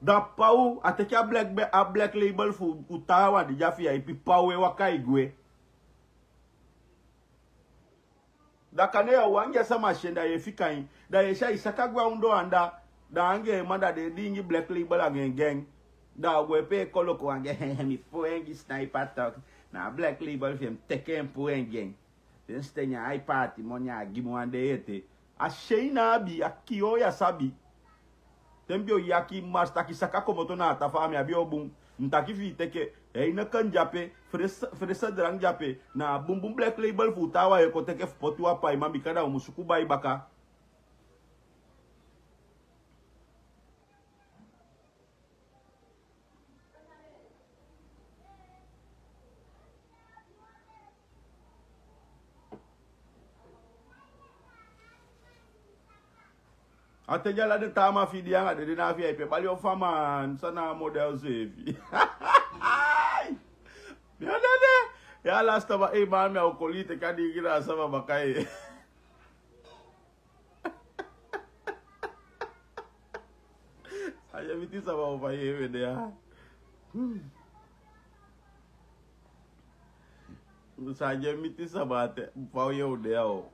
da pau ateke a black label fu utawa de ja VIP pau e wakai gwe da kane ya wange sama shenda ye fikai da ye sha isaka gwa undo anda da ange manda de dingi black label gang da gwe pe koloko ange mi poengi Snaipa talk na black label film teken poengi den stenya ai party monya gimu ande ete a sheina abi akio ya sabi tembio yaki master kisaka komoto na atafami abi obun ntaki fi teke Hey, na kan jape, fresa drang jape, na bum bum black label futawa e kote ke potua pa imam bikada umusuku bai baka. Ate jala de tama fi dia nga de na fi pe bali o faman sana model zevi. Ya dede. Ya last ba e man me o kolite kadi gira sama bakai. Aja miti sama o pai e dia. Saja miti sabate pau yo dia o.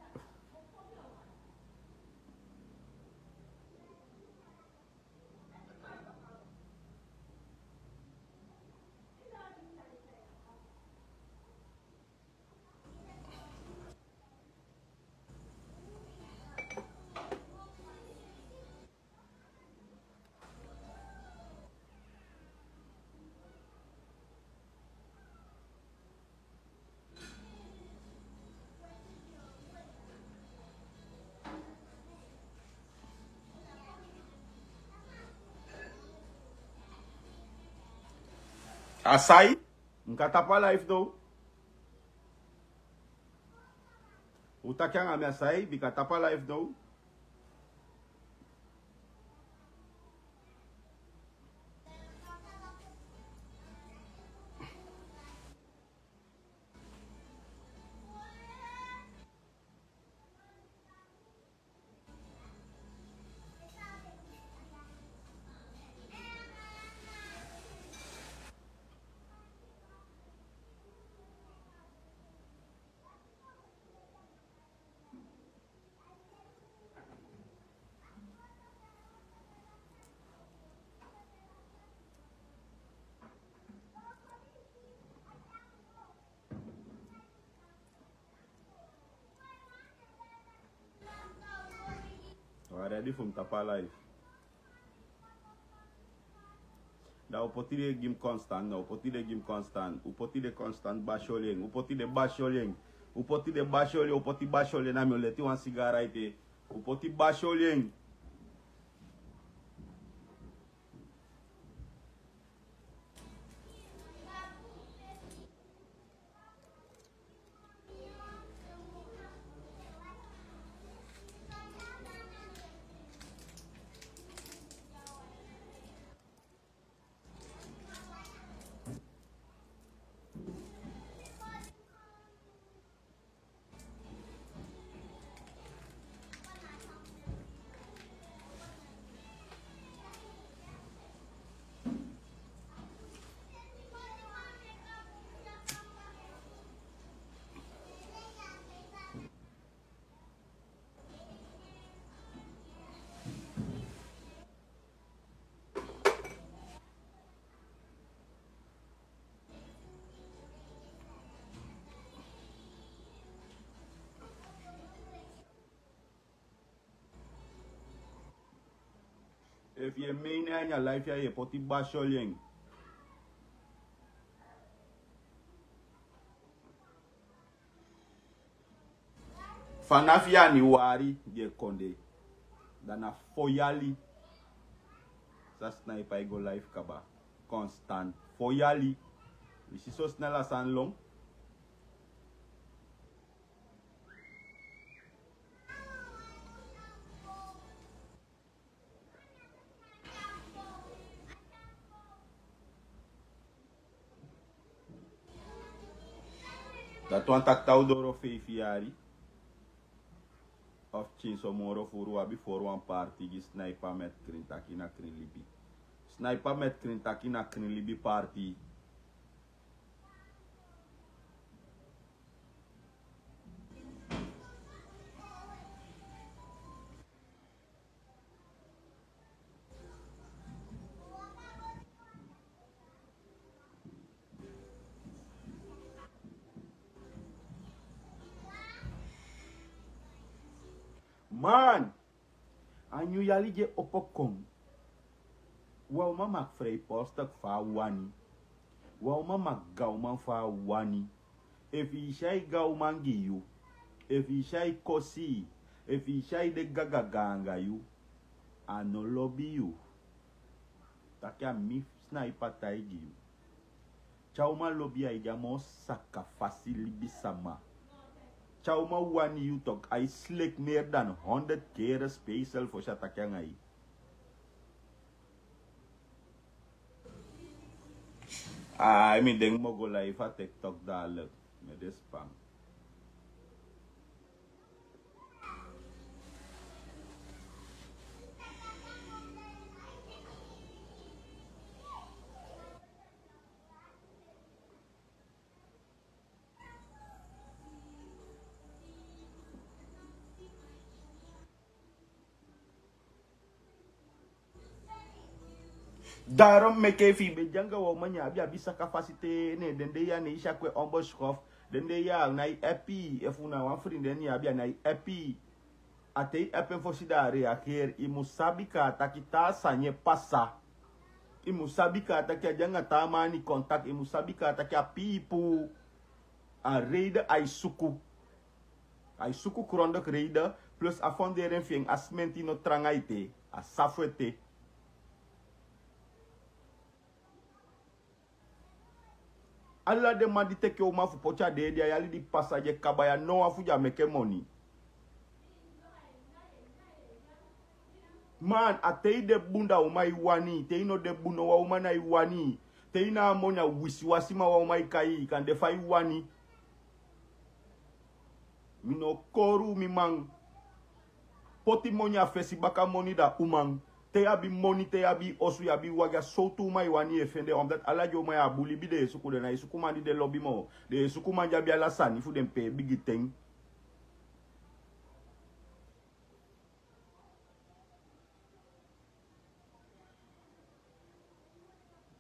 Asai? Nka tapa life do. Uta kyang ame asai bika tapa life do. Ready from tapa life. Da upotide gim constant, na upotide gim constant, upotide constant basholeng, upotide basholeng, upotide basholeng, upoti basholeng na mi leti wan sigara ite, upoti basholeng. If you mean in your life, you put it basholeng. Fanafia ni wari je konde. Dana foyali. Sa Snaipa go life kaba. Constant. Foyali. Is so snel as and long. Dat one taktau doro feifiari. Of chinso moro furu abi for one party gi Snaipa met krintaki na krin libi. Snaipa met krintaki na krin libi party. Man, anyu yali je opokong. Wow, mama frei postak fa wani. Wa mama gau man fa wani. If he shy gau man gi you. If he shy kosi. If he shy de gaga ganga you. Ano lobby you. Takia mi Snaipa taigi you. Chauma lobby a ijamo saka fasili bisama. Chauma wani you talk. I slick meer than 100 keer special for shatakia ngai. I mean, deng mo go live at TikTok dalek met de spam. Daarom make fi be janga wo manya bia bisa capacité ne den de ya ne isha kwe omboschhof den de ya na epi efuna wan vrienden ya bia na epi atei epen fosidare aker imusabika takita sanye passa imusabika takia janga tamani kontak imusabika takia pipu a rede ai suku krondok rede plus a fonderen fing asmenti no trangaite a safwete. Alla de man di teke o mafu pocha de dia yali di passager kabaya no afu ja make money. Man atei de bunda o mai wani, tei no de buno wa o mana iwani, tei na monya wisiwasima wa o mai kai kan de fai wani. Mino koru mi mang. Poti monya fesi baka money da umang. Te abi money, te abi osu ya bi waga sotu mai wani efende omdat ala jo mai abuli bi de suku de na suku mandi de lobby mo de suku manja bi ala sani fu dem pe bigi teng.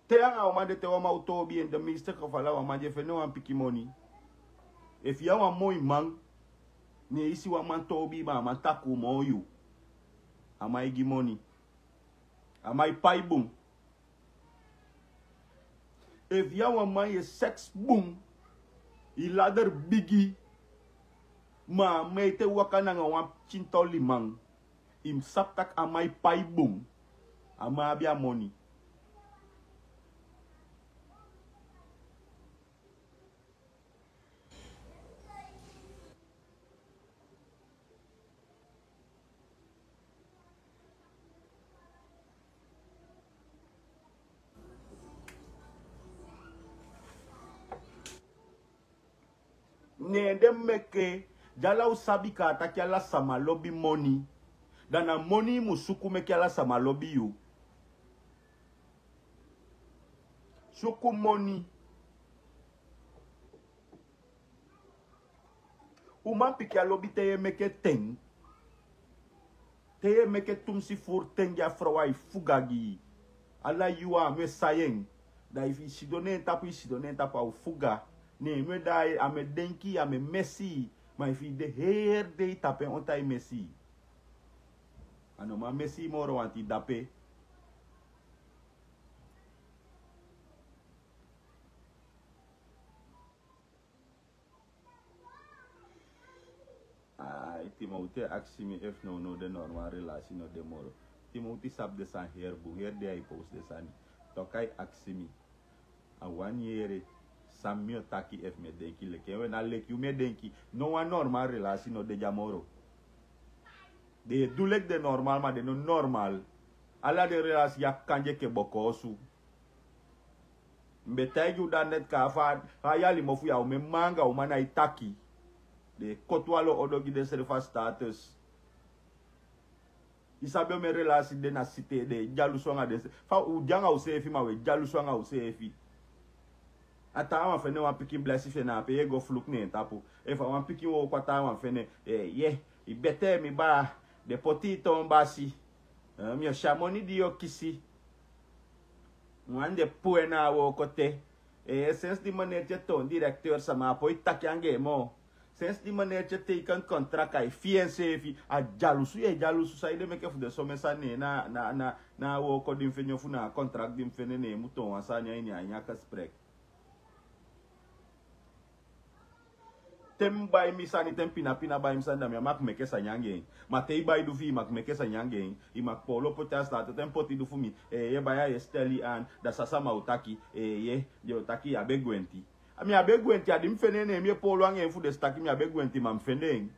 Te anga o mande te wa ma utobi en de minister kofala wa manje fe no an piki money. If ya wa moi mang ne isi wa man tobi ma man taku mo you. Ama igi money. Amai pai boom. If ya wa mai sex boom, I ladder biggie. Ma mete wakana nga wan chinto limang. Im saptak amai pai boom. Ama abia money. Ne dem meke jala usabi ka ataki ala sama lobby money. Dana money musuku meke ala sama lobby you. Suku money. Uma piki a lobby teye meke teng. Teye meke tumsi fur teng ya frawai fugagi. Ala yuwa me sayeng. Da if isidone tapu au fuga. Nee, me dai ame denki ame messi, maar if de heer de tape ontai messi. Ano ma messi moro wanti dape. Timothy aksi mi if no de normal relasi no de moro. Timothy sab de san heer bu heer de ai post de sani. Tokai aksi mi. A 1 year. Samio taki ef me denki leke we na leki me denki no wa normal relasi no de jamoro de dulek de normal ma de no normal ala de relasi ya kanje ke bokosu mbetay ju danet ka fa ayali mo fu ya o me manga o mana itaki de kotwalo odogi de serfa status isabe me relasi de na cité de jalusonga de fa u janga o sefi ma we jalusonga o sefi. Ata wan fene wan piki blessi fene ape ye go fluk ne tapu. Efa wan piki wo kwata wan fene I bete mi ba de potito mbasi. Mi o shamoni di yo kisi. Mwan de puena wo kote. Sens di maneche ton directeur sama apo itaki ange mo. Sens di maneche te ikan kontrak ay fiancé fi a jalusu sa ide meke fu de somesa ne na wo ko dim fenyo fu na kontrak dim fene ne muton wasanya ini anya ka sprek. tem by misani tem pina by misani da mak meke sa nyangen. Ma te by du fi mak meke sa nyangen. I mak polo potas na tem poti du fumi. Ye baya ye steli an da sasama utaki. Ye utaki ya begwenti. Ami ya begwenti adim fenene mi polo ange fu de staki mi ya begwenti mam feneng.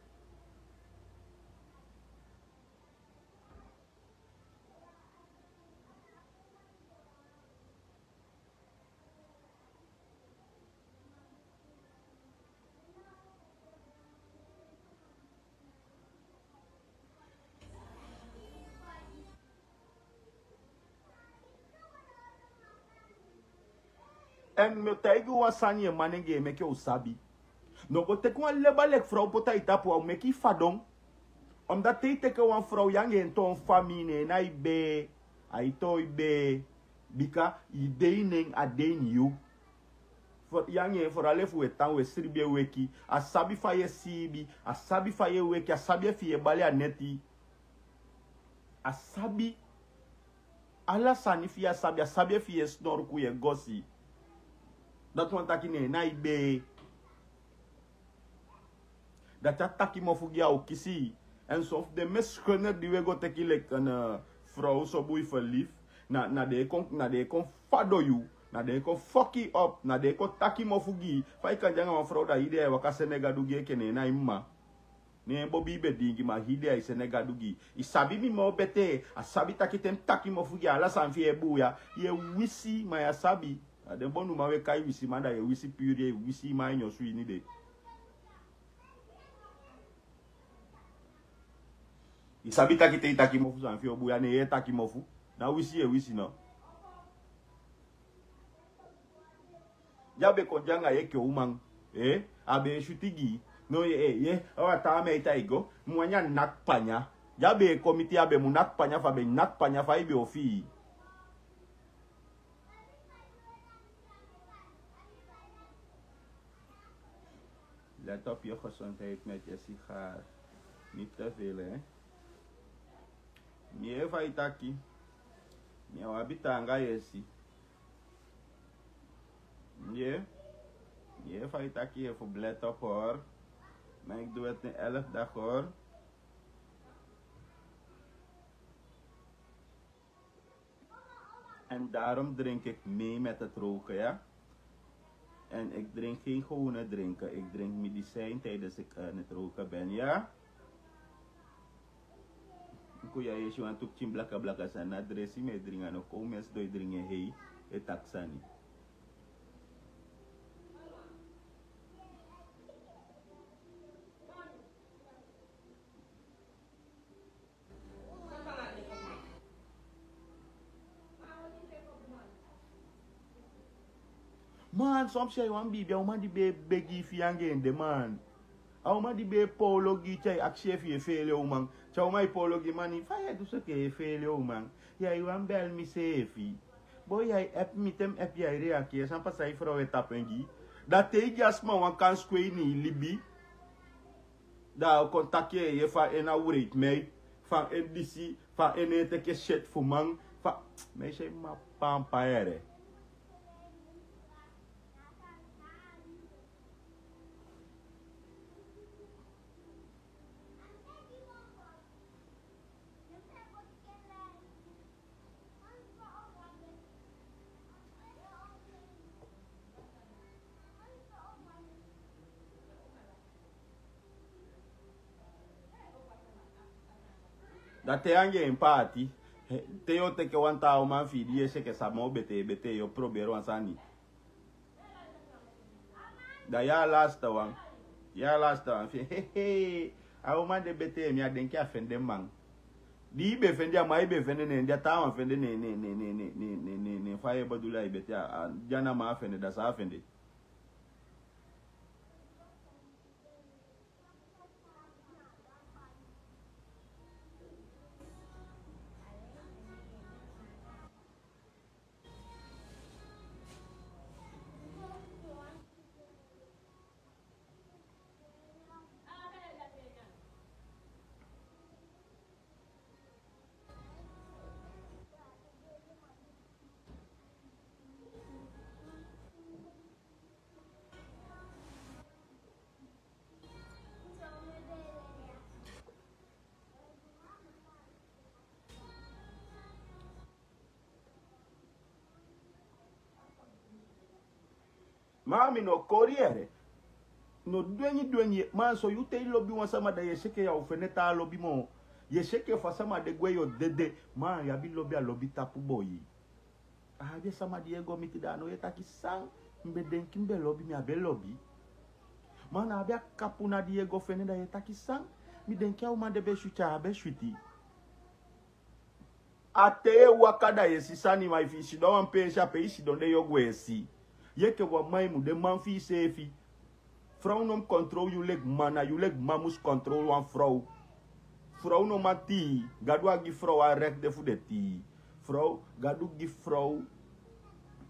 En me taigu wasani manenge meke usabi. No bote kwa leba lek vrouw pota itapu au meki fadong. Omdat te teke wan vrouw yang en ton famine na ibe. Aito ibe. Bika ideining adein you. For yang en for ale fu etan we sribe weki. Asabi faye sibi. Asabi faye weki. Asabi fiye bale aneti. Asabi. Ala sani fiye asabi. Asabi fiye snor kuye gosi. Dat wan takine na ibe. Dat je taki mofugia ook kisi. En soms de mes schöner die we go teki like een vrouw zo boei verliefd. Na de kon fado you. Na de kon fuck you up. Na de kon taki mofugi. Fai kan janga een vrouw dat hide waka senega dugi kene na imma. Nee, bobi be dingi ma hide senega dugi. Isabi mi mo bete. Asabi taki tem taki mofugi ala sanfi ebuya. Ye wisi ma ya sabi. De bonu ma we kai wisi ma da ye wisi pure ye wisi ma nyo sui ni de. Isabi taki te taki mofu sanfi obuya ne ye taki mofu. Na wisi ye wisi no. Jabe konjanga ye ke umang. Abe shutigi. No ye. Awa ta me itaigo. Mwanya nakpanya. Jabe komiti abe mu nakpanya fa be nakpanya fa ibe ofi. Let op je gezondheid met je sigaar. Niet te veel, hè. Mie va itaki. Mie wabitanga yesi. Mie va itaki even let op hoor. Maar ik doe het in 11 dagen hoor. En daarom drink ik mee met het roken, ja. En ik drink geen gewone drinken. Ik drink medicijn tijdens ik aan het roken ben, ja. Kuya je want tuk chim blaka blaka sana dresi me dringa no komen do dringa hei etaksani. Man, soms jij wan bibi, man die be begi fiange de man. Au man die be pologi chai akchef je fele o man. Chau mai pologi mani, fa ya du so ke fele o man. Ya you wan bel mi sefi. Boy jij app mitem app jij reakie, san pas sai vrouw etapengi. Dat te jasma wan kan squee ni libi. Da kontakje je fa ena wreet mij. Van edisi, van ene teke shit voor man. Van meisje ma pampaere. Dat te ange in party. Te yo teke wanta o man fi die se ke samo bete yo probero ansani. Da ya last one. Ya last one fi he. A o man de bete mi adenki afende man. Di be fendi a mai be fende ne dia ta man fende ne fa ye badula ibete a jana ma afende da sa afende. Mami no corriere. No duenye. Man, so you take lobby one sama da yesheke ya ufeneta lobby mo. Yesheke fa sama de gweyo dede. Man, ya bi lobby a lobby tapu boy. Abe sama Diego mitida no yetaki sang. Mbe denki mbe lobby mi abe lobby. Man, abe kapuna Diego feneda yetaki sang. Mi denki a umande be shucha abe shuti. Ate wakada yesi sani ma ifi si don pe shape isi don de yogwesi. Yeke wa maimu de man fi sefi. Vrouw nom control you leg mana, you leg mamus control one vrouw. Vrouw no mati, gadu agi vrouw a rek de fu de ti. Vrouw, gadu gi vrouw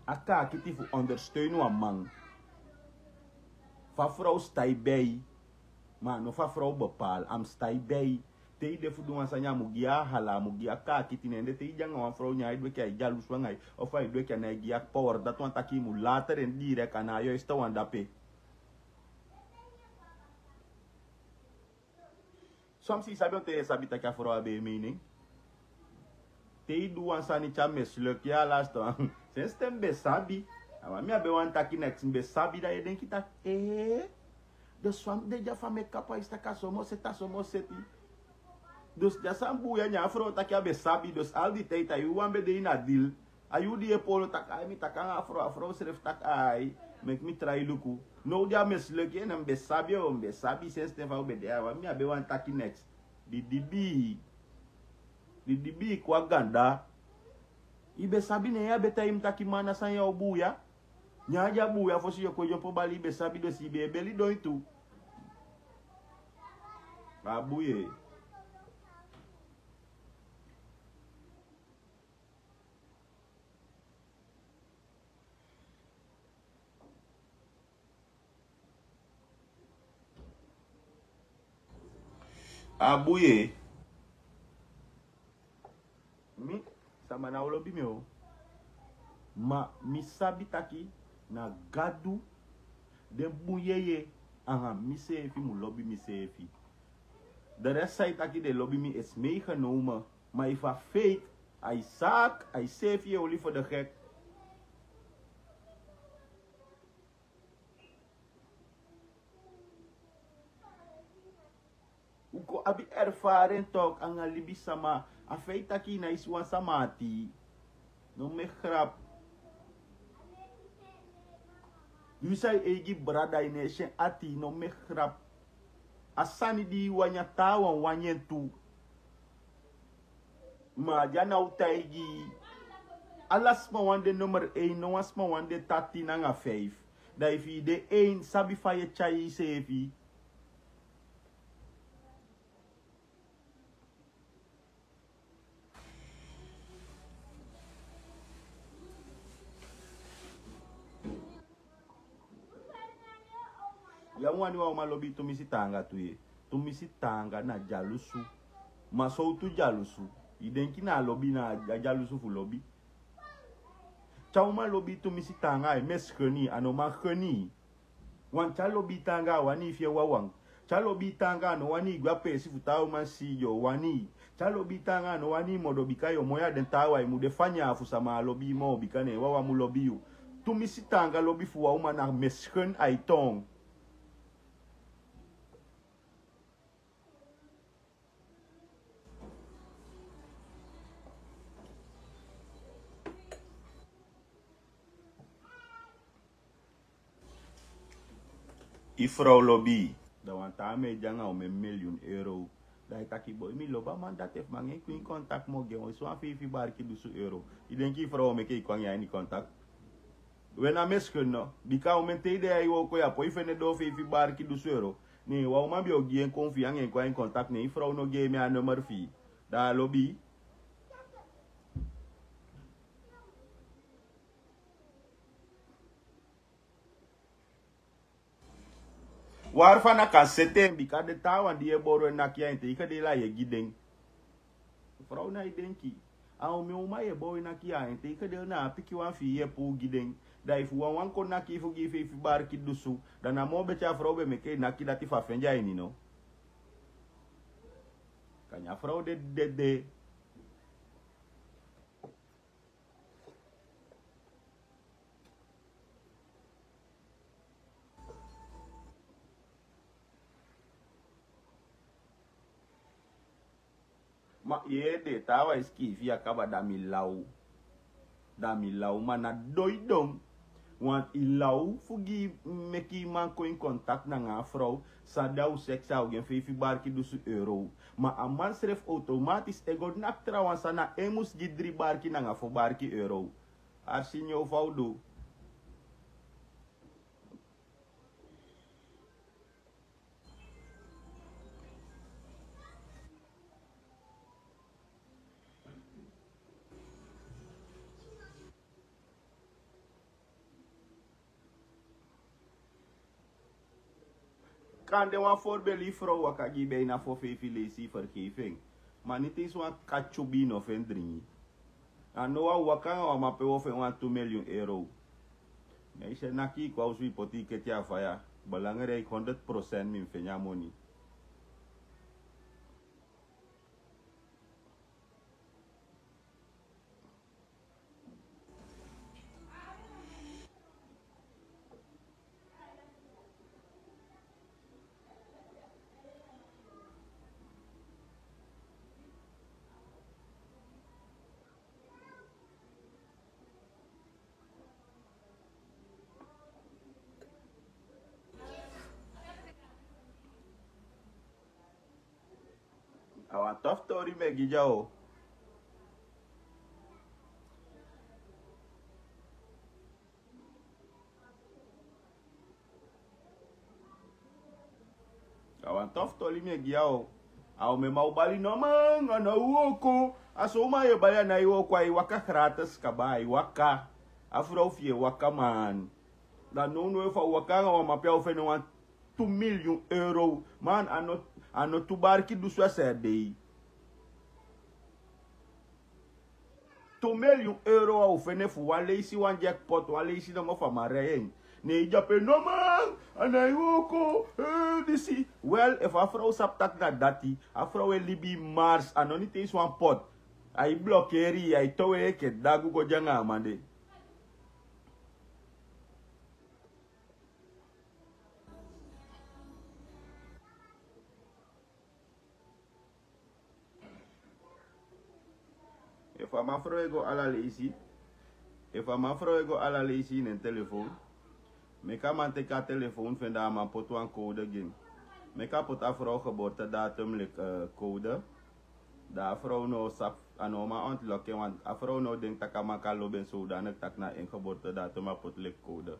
aka kiti fu ondersteunen een man. Va vrouw stai bij, maar no va vrouw bepaal, am stai bij. Te de fu duan sanya mugia hala mugia ka kiti nende te janga wan vrouw nya idwe kya jalus wangai of ai idwe kya na gia power dat wan taki mu later en direct ana yo sta wan dape. Soms si sabi te sabi ta kya vrouw be meaning. Te duan sani cha mesluk ya last one. Senstem be sabi. Awa mi abe wan taki next be sabi da eden kita de swam de ja fa me kapa ista ka somo seta somo seti. Dus ja sambu ya nya afro takia be sabi dus aldi teita yu wambe de ina deal ayu die polo takai mi takanga afro seref takai make me try luku no dia mes leke na be sabi o be sabi sense te fa be dia wa mi abe wan taki next di dibi kwa ganda ibe sabi ne ya beta im taki mana san ya obuya nya ja buya fosi yo ko jopo bali be sabi do si be beli do itu abuye. Abuye mi sama na olobi mi o ma mi sabi taki na gadu de buyeye aha mi sefi mu lobby mi sefi de rest sai taki de lobby mi is meegenomen maar if a feit I saak I save je olie voor de gek. Uko abi ervaring toch ang alibi sama afeit taki na iswan samati no me grap you say egi brada ineshen ati no me grap asani di wanya tawan wanyentu ma jana utaigi alas ma wande nummer 1 no was ma wande 30 nanga 5 da if de 1 sabi fa ye chai sefi. Yang wani wa malobi tumisitanga tuye. Tumisitanga na jalusu. Maso tu jalusu. Idenki na lobi na jalusu fu lobi. Chauma lobi tumisitanga ai meskeni anoma kheni. Wan cha lobi tanga wani fie wawang. Cha lobi tanga no wani gwa pesi futao mansi yo wani. Cha lobi tanga no wani modobika yo moya dentawa mu defanya afu sama lobi mo bikane wawa mu lobi yu. Tumisitanga lobi fu wa uma na mesken ai tong. Ifrau lobby da wanta me janga o me €1,000,000 da itaki boy mi loba mandat ef mange kuin contact mo ge o so afi bar ki dusu euro idenki ifrau me ke kwang ya ni contact when a mesken no bika o mente ide ai wo ko ya po ifene do fi bar ki dusu euro ni wa o ma bi o gi en confiance en kwa en contact ni ifrau no ge me a number fi da lobby warfana kan seten bika de tawan die boro na kia inte ika de la ye giden frau na idenki au me uma ye boy na kia inte ika de na piki wan fi ye pu giden da ifu wan ko na ki fu gi fi bar ki dusu da na mo be cha frau be me ke na ki dati fa fenja ini no kanya frau de Ma ye de tawa skifi acaba da mi lau. Da mi lau mana doidong. Want i lau fugi meki man ko in contact na nga vrouw. Sa daw seksa alguém fei barki dusu euro. Ma a man schreef automatisch ego nak trawan sa na emus gidri barki na nga fo barki euro. Arsinyo faudo. Kan de wan voorbeeld vrouw wakagi bijna voor VVLC vergeving. Maar niet eens wan kachubin of een dringi. En no wa wakanga wa mape of een 2 miljoen euro. Nee, ze naki kwa usu hypotheek ya faya. Belangrijk 100% min fenya money. Awan tof tori me gijao. Awan tof tori me gijao. Aw me mau bali no man, ana uoko. Aso uma ye bali na uoko ay waka gratis kabay waka. Afro fie waka man. Da no fa waka nga ma pia ofe no 2 miljoen euro. Man ano tubarki du swa serdei. 2 miljoen euro au fene fu wale isi wan jackpot wale isi no mo fa mareen. Nee, jape no man, anayoko, disi. Well, if a vrouw saptak na dati, a vrouw libi mars, anonite is one pot. Ay blokkeri, ay towe eke, dagu go janga amande. If a vrouw go ala lazy, if a vrouw go ala lazy in een telefoon, me kan man teka telefoon vinda man pot wan code game. Me kan pot a vrouw geboortedatum code. Da vrouw no sap anoma ontlokken want a vrouw no denk taka man kan loben zodanig tak na een geboortedatum a pot lek code.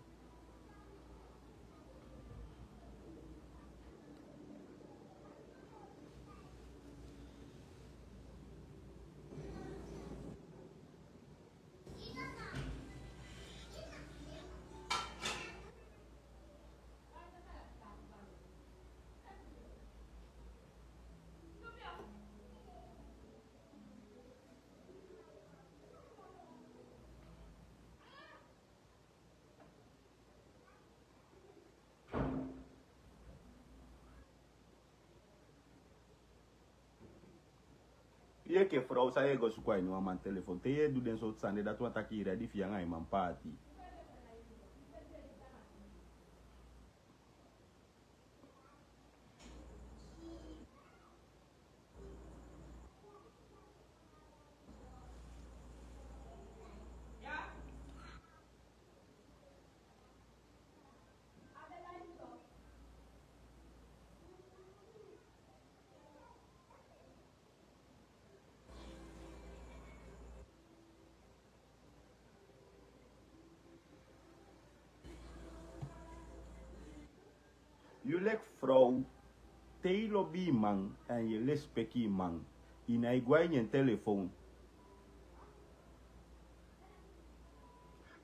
Ye ke vrouw sa ye go sukwa ino man telefoon. Te ye du den so sande dat wat aki ready fi nga man party. You lek vrouw, te lobby man en je lespeki man. In ay gwai je telefoon.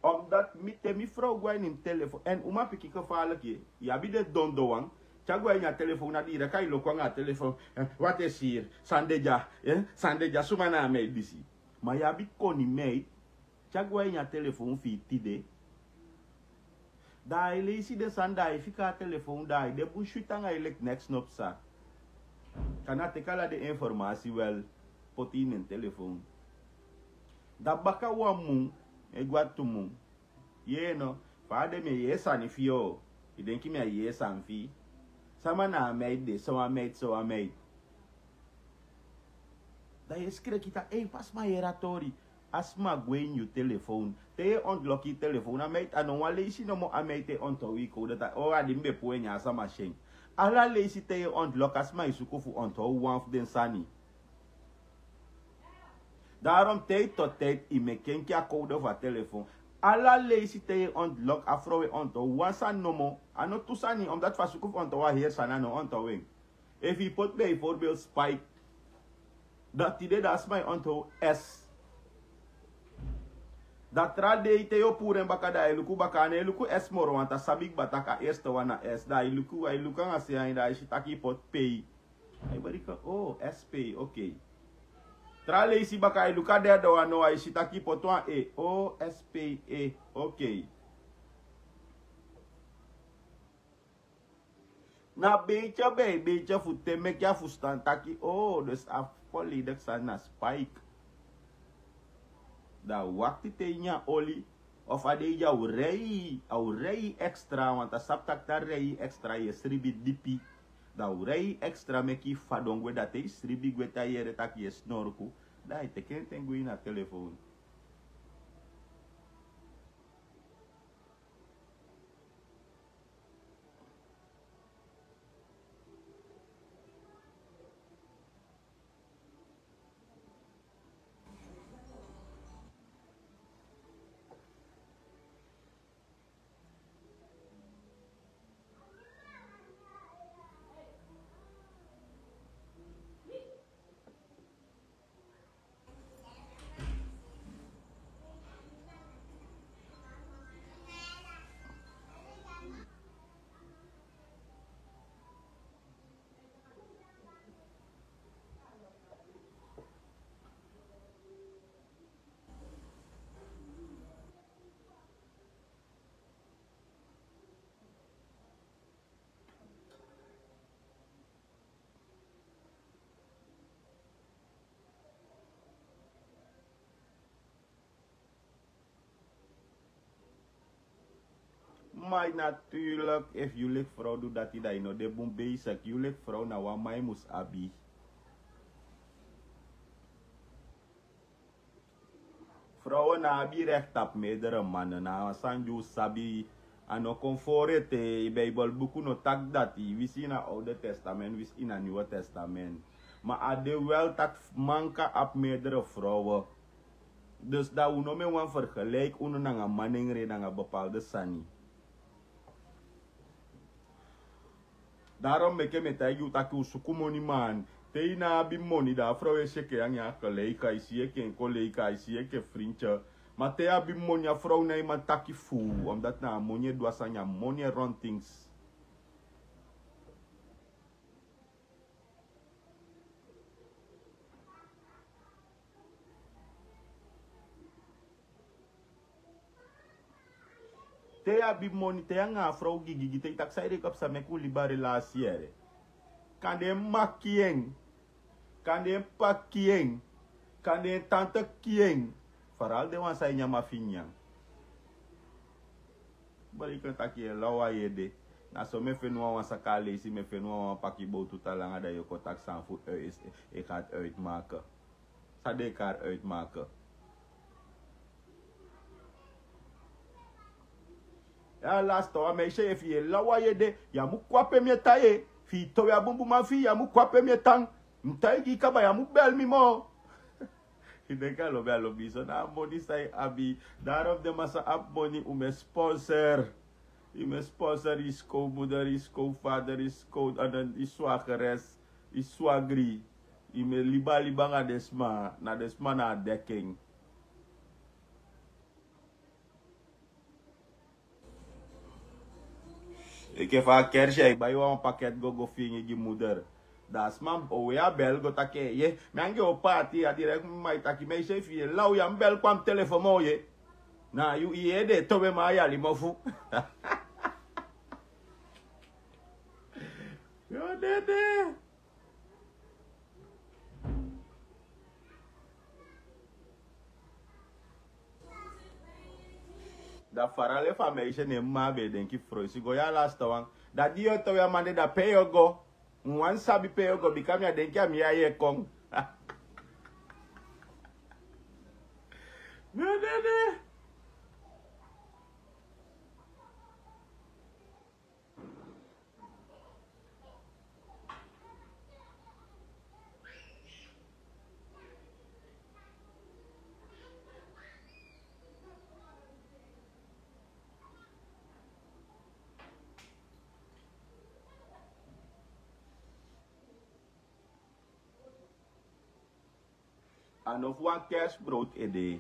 Omdat mi vrouw gwai in telefoon. En uma piki gevaarlijk je. Ja bi de dondoang. Chagwai je telefoon na dire kai lo kwanga telefoon. Wat is hier? Sandeja, Sandeja sumana me disi. Maar ja bi koni me. Chagwai je telefoon fi tide. Da ele isi de sandai fika telefoon da de bushitanga elek next nop sa. Kana tekala de informatie wel potin in telefoon. Da baka wa mung e gwatu mung. Ye no, fa de me yesa ni fio. I denki me yesa nfi. Sama na made de so I made. Da je schrik kita, pas maar hier torie. As ma gwen je telefoon, te unlock je telefoon, aan mij, aan een lezen no mo aan mij te onthouden, code dat, die me poen ja sa machine. Alla lezen te unlock, as ma isuko fu onthouden, wan den sani. Daarom tijd tot tijd, in me kenki a code van telefoon. Alla lezen te unlock, afro onthouden, wan san no mo, ano tusani, omdat van suko fu onthouden, hier sana no onthouden. If je put bijvoorbeeld spike, dat idee dat is mij onthouden S. Dat trade te yo puren baka da iluku baka ne iluku S moro wanta sabik bataka eerste wana S. Da iluku nga siya da ishitaki pot pay. Ay barika SP okay. Trale isi baka iluka de da wano ay ishitaki pot wan E SPA okay. Na beetje fute mek ya fustan taki dus a volledig sana spike. Da wakti te nya oli of ade ja rei extra want a saptak ta rei extra ye sribi dipi da rei extra meki fadongwe da te sribi gweta yere tak ye snorku da te kenten gwi na telefoon. Maar natuurlijk, if jullie vrouw doet dat hij no de boom bezig, jullie vrouw na wat mij moest abi. Vrouwen na abi recht op meerdere mannen, na sanju sabi, ano conforete, Bijbel boeken no tak dat, we zien na Oude Testament, we zien na Nieuwe Testament. Maar ade wel tak manka op meerdere vrouwen. Dus dat we no me wan vergelijk, uno na een manning na een bepaalde sani. Daarom meke met hij doet dat usuku money man. Te na bi money da vrouw is je aan je collega is je een collega is je een vriendje. Maar te abi money vrouw na iemand taki fu omdat na money doa sanya money run things. Te abi money te nga vrouw gigi te tak sai rekap sa meku liba relasiere. Kan de makieng, kan de pakieng, kan de tante kieng. Vooral de wan sai nyama finyang. Balik kan taki lawa yede. Na so me fenua wan sakale si me fenua wan paki botu talanga da yo kotak san fu is ik gaat uitmaken. Sa de kar uitmaken. Ja, last time me say if ye lawa yede, ya mu kwape me taye. Fi to ya bumbu ma fi ya mu kwape me tang. Mtai gi kaba ya mu bel mi mo. Hideka lo bel lo biso na money say abi. Daarom de massa up money me sponsor. Me sponsor is co-moeder, is co-vader, is co-adan, is zwageres, is swagri. Me liba nga desma na dekking. Ik heb een kersje, ik bij jou een pakket go finge je moeder. Dat is man, ja bel go take je. Men ge op party, ja direct mij taki mij zei je lau ja bel kwam telefoon mooi. Na you ie de tobe ma ya limofu. Yo dede. Da farale fameixe ne mabe denki froisi go ya last one. Da dio to ya mande da peyogo. Mwan sabi peyogo bikami ya denki ami ya ye kong. Nee. En of wan kerstbrood ede.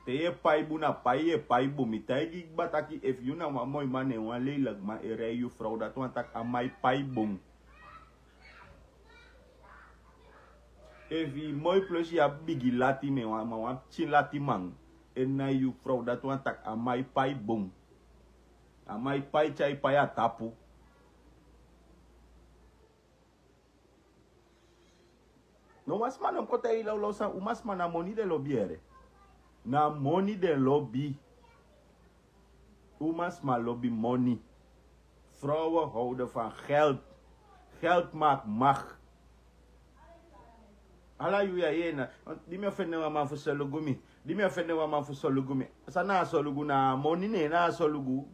Te ye pai buna pai ye pai bumi. Tai gig bataki if you na wan mooi man en wan lelijk man e rij je vrouw dat wan tak amai pai bum. If je mooi plus je bigi lati me wan chin lati man. En na je vrouw dat wan tak amai pai bum. Amai pai chai pai atapu. No mas man om kota ila ulo sa umas man na money de lobby ere. Na money de lobby. Umas man lobby money. Vrouwen houden van geld. Geld maakt macht. Ala yu ya yena. Di me ofende wa man for solugumi. Di me ofende wa man for solugumi. Sa na solugu na money ne na solugu.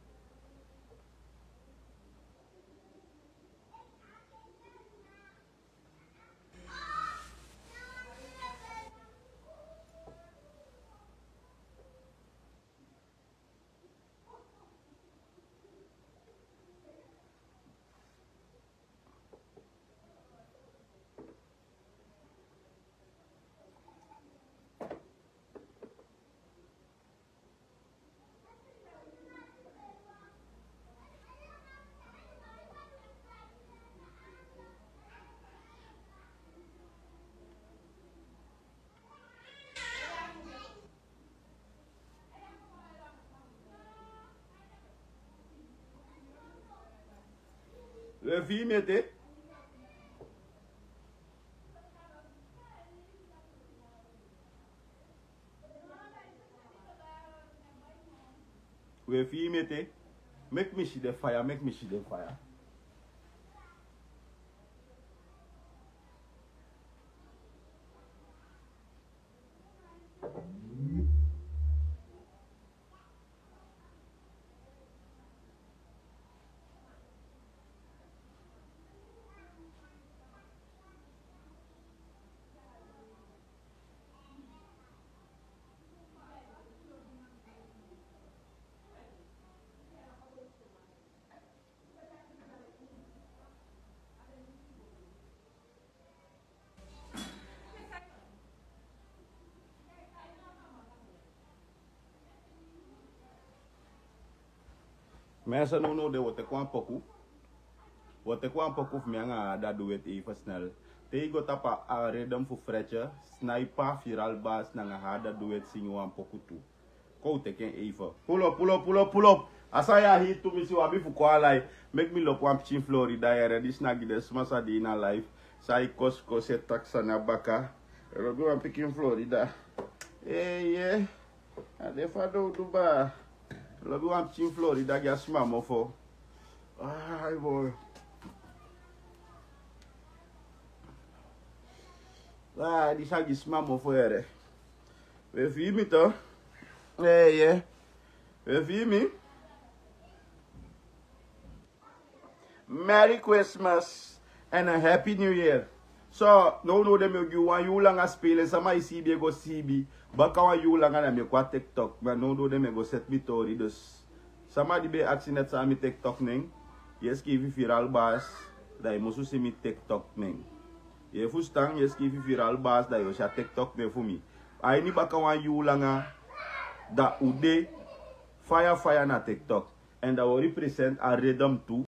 We vi mete. We vi mete. Make me see the fire, make me see the fire. Mensen nou de wat ik kwam poku. Wat ik kwam poku voor mij dat doe het even snel. Tegen tapa a rhythm voor fretje. Snaipa viral bass nanga dat doe het zien wan poku toe. Koud teken even. Pull up. Asaya hier to me si wabi voor kwalai. Make me look one in Florida here. This nagi de smasa di na life. Sai kosko se taxa na baka. Robi wan pick in Florida. Yeah. Adefa do ba. Lobi wan in Florida ga sma mofo. Ay boy. Di sagi sma mofo here. We feel me to? Yeah. We feel me? Merry Christmas and a Happy New Year. So, no dem you want you lang a spelen sama CB go CB. Baka wan you lang a me kwa TikTok. Maar no dem go set me torie. Dus sama di be aksi net sa mi TikTok ning. Yes give viral bas. Da mosu se mi TikTok ning. Ye fustang yes give viral bas da yo sha TikTok me fu mi. Ai ni baka wan you lang a da ude fire na TikTok. And that will represent a rhythm too.